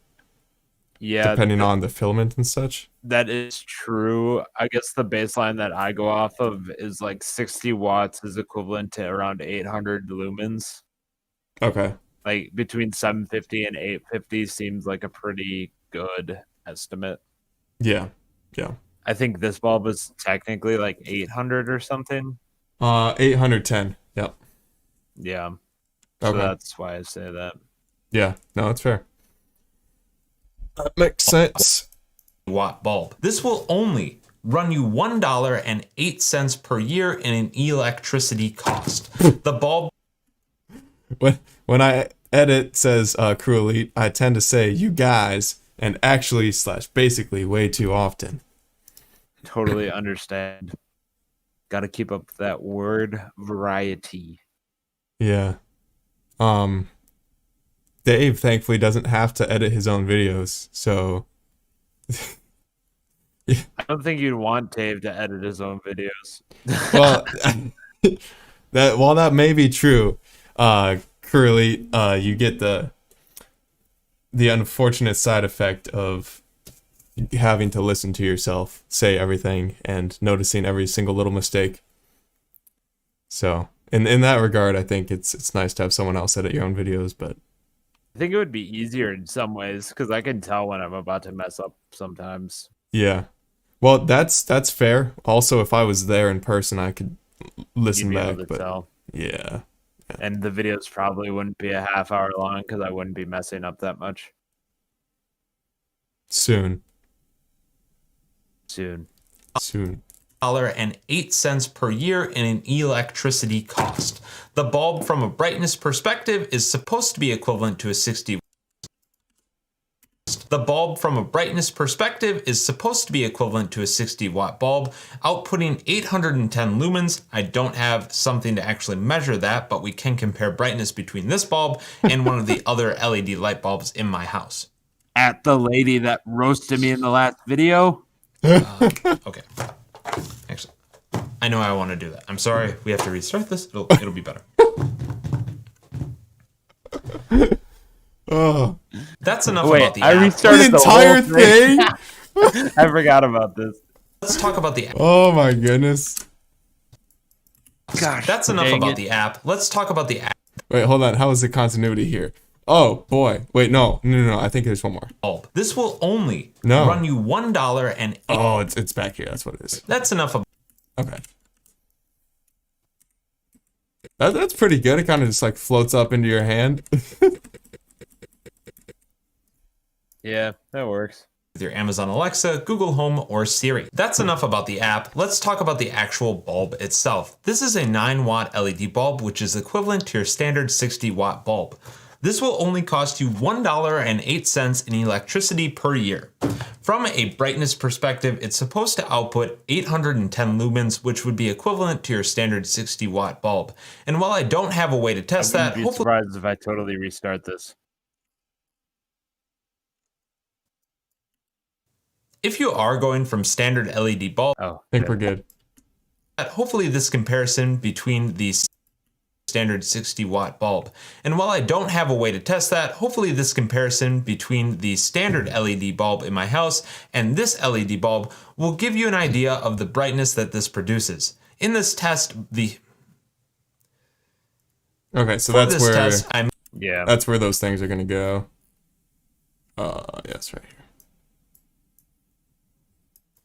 Yeah. Depending on the filament and such. That is true. I guess the baseline that I go off of is like 60 watts is equivalent to around 800 lumens. Okay. Like between 750 and 850 seems like a pretty good estimate. Yeah. I think this bulb is technically like 800 or something. 810. Yep. Yeah. So Okay. that's why I say that. Yeah. No, it's fair. That makes sense. Watt bulb. This will only run you $1.08 per year in an electricity cost. The bulb... When I edit, says Crew Elite, I tend to say you guys and actually / basically way too often. Totally understand. Got to keep up that word variety. Yeah. Dave thankfully doesn't have to edit his own videos, so I don't think you'd want Dave to edit his own videos. well that may be true, Curly, you get the unfortunate side effect of having to listen to yourself say everything and noticing every single little mistake. So in that regard, I think it's nice to have someone else edit your own videos, but I think it would be easier in some ways because I can tell when I'm about to mess up sometimes. Yeah. Well, that's fair. Also, if I was there in person, I could listen You'd be back. able to But tell. yeah, And the videos probably wouldn't be a half hour long because I wouldn't be messing up that much. soon. $1.08 per year in an electricity cost. The bulb from a brightness perspective is supposed to be equivalent to a 60 The bulb from a brightness perspective is supposed to be equivalent to a 60-watt bulb, outputting 810 lumens. I don't have something to actually measure that, but we can compare brightness between this bulb and one of the other LED light bulbs in my house. At the lady that roasted me in the last video? Okay. Actually, I know I want to do that. I'm sorry. We have to restart this. It'll be better. Oh, That's enough Wait, about the I app. restarted the entire thing. I forgot about this. Let's talk about the app. Oh my goodness. Gosh, That's enough dang about it. the app. Let's talk about the app Wait, hold on. How is the continuity here? Oh boy. Wait, no. I think there's one more. bulb. This will only No. run you $1.08. Oh, it's back here. That's what it is. That's enough of Okay. That's pretty good. It kind of just like floats up into your hand. Yeah, that works. with your Amazon Alexa, Google Home, or Siri. That's enough about the app. Let's talk about the actual bulb itself. This is a 9-watt LED bulb, which is equivalent to your standard 60-watt bulb. This will only cost you $1.08 in electricity per year. From a brightness perspective, it's supposed to output 810 lumens, which would be equivalent to your standard 60-watt bulb. And while I don't have a way to test I that, wouldn't be hopefully surprised if I totally restart this. if you are going from standard LED bulb, Oh, I think we're good. hopefully this comparison between the standard 60-watt bulb. And while I don't have a way to test that, hopefully this comparison between the standard LED bulb in my house and this LED bulb will give you an idea of the brightness that this produces. In this test, Okay, so for that's this where test, yeah. that's where those things are gonna go. Yes, right here.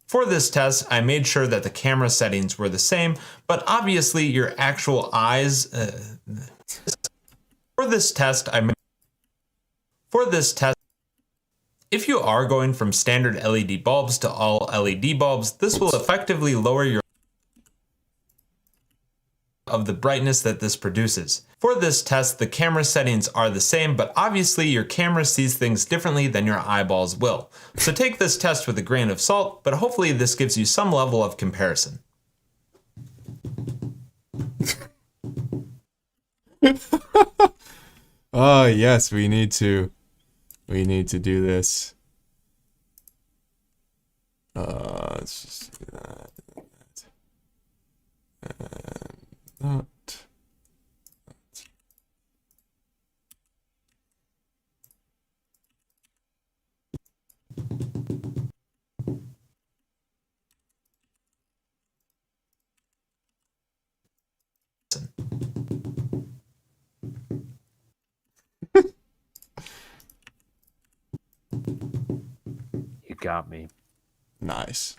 For this test, I made sure that the camera settings were the same, but obviously your actual eyes. For this test, if you are going from standard LED bulbs to all LED bulbs, this will effectively lower your of the brightness that this produces. For this test, the camera settings are the same, but obviously your camera sees things differently than your eyeballs will. So take this test with a grain of salt, but hopefully this gives you some level of comparison. Oh yes, we need to do this. Let's just do that. And that. You got me. Nice.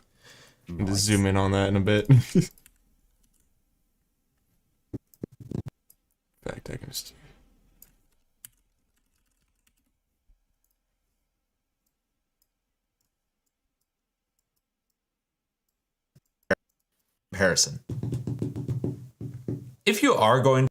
I'm just zoom in on that in a bit. In fact, I can just. Comparison. If you are going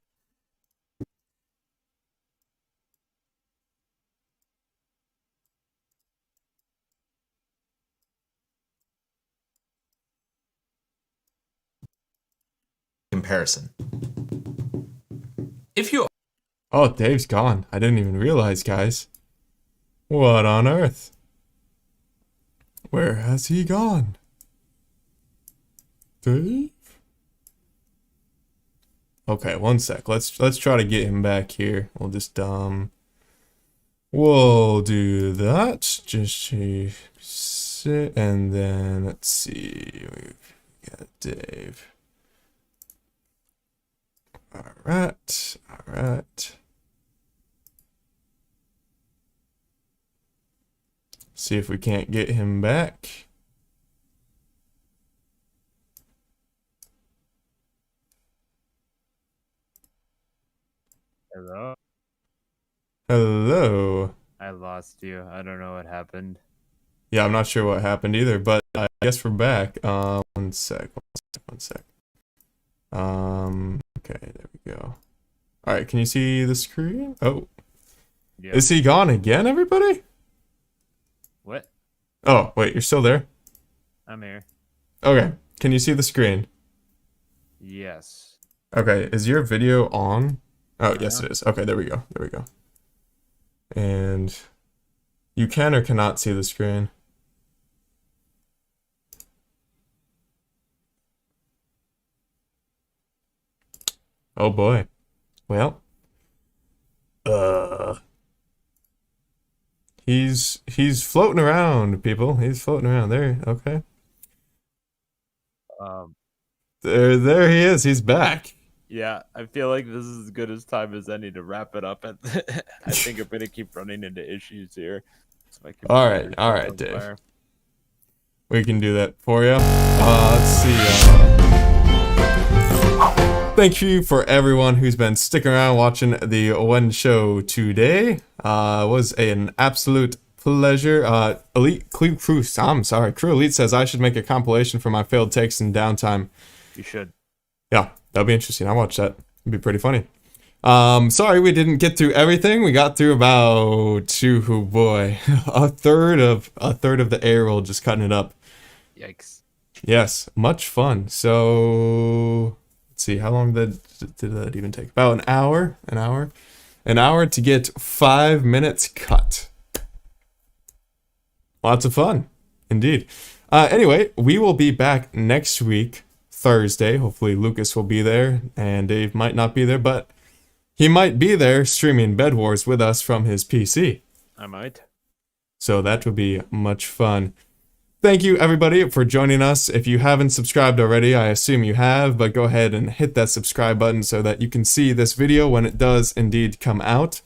comparison. If you Oh, Dave's gone. I didn't even realize, guys. What on earth? Where has he gone? Dave? Okay, one sec. Let's try to get him back here. We'll just we'll do that. Just to sit, and then let's see. We've got Dave. All right. See if we can't get him back. Hello? Hello. I lost you. I don't know what happened. Yeah, I'm not sure what happened either, but I guess we're back. One sec. Okay, there we go. All right, can you see the screen? Oh, Yeah. is he gone again, everybody? What? Oh, wait, you're still there? I'm here. Okay, can you see the screen? Yes. Okay, is your video on? Oh, yes it is. Okay, there we go. There we go. And you can or cannot see the screen. Oh boy. Well. He's floating around, people. He's floating around there. Okay. There he is. He's back. Yeah, I feel like this is as good as time as any to wrap it up. I think I'm gonna keep running into issues here. So All right, Dave. We can do that for you. Let's see. Thank you for everyone who's been sticking around watching the WEN show today. Was an absolute pleasure. Crew Elite says I should make a compilation for my failed takes and downtime. You should. Yeah, that'll be interesting. I'll watch that. It'd be pretty funny. Sorry we didn't get through everything. We got through about a third of the air roll, just cutting it up. Yikes. Yes, much fun. So let's see, how long did that even take? About an hour. An hour to get 5 minutes cut. Lots of fun, indeed. Anyway, we will be back next week, Thursday. Hopefully Lucas will be there, and Dave might not be there, but he might be there streaming Bed Wars with us from his PC. I might. So that would be much fun. Thank you, everybody, for joining us. If you haven't subscribed already, I assume you have, but go ahead and hit that subscribe button so that you can see this video when it does indeed come out.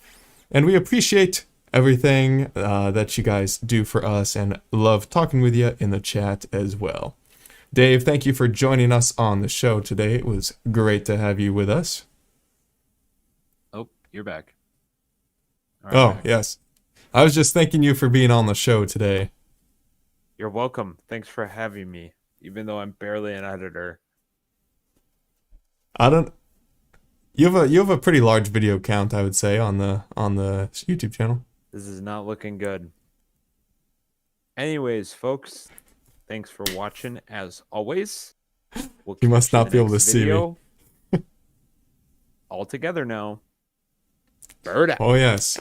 And we appreciate everything that you guys do for us and love talking with you in the chat as well. Dave, thank you for joining us on the show today. It was great to have you with us. Oh, you're back. Back. Yes. I was just thanking you for being on the show today. You're welcome. Thanks for having me, even though I'm barely an editor. You have a pretty large video count, I would say, on the YouTube channel. This is not looking good. Anyways, folks, thanks for watching as always. You must not be able to see me. All together now. Bird out. Oh yes.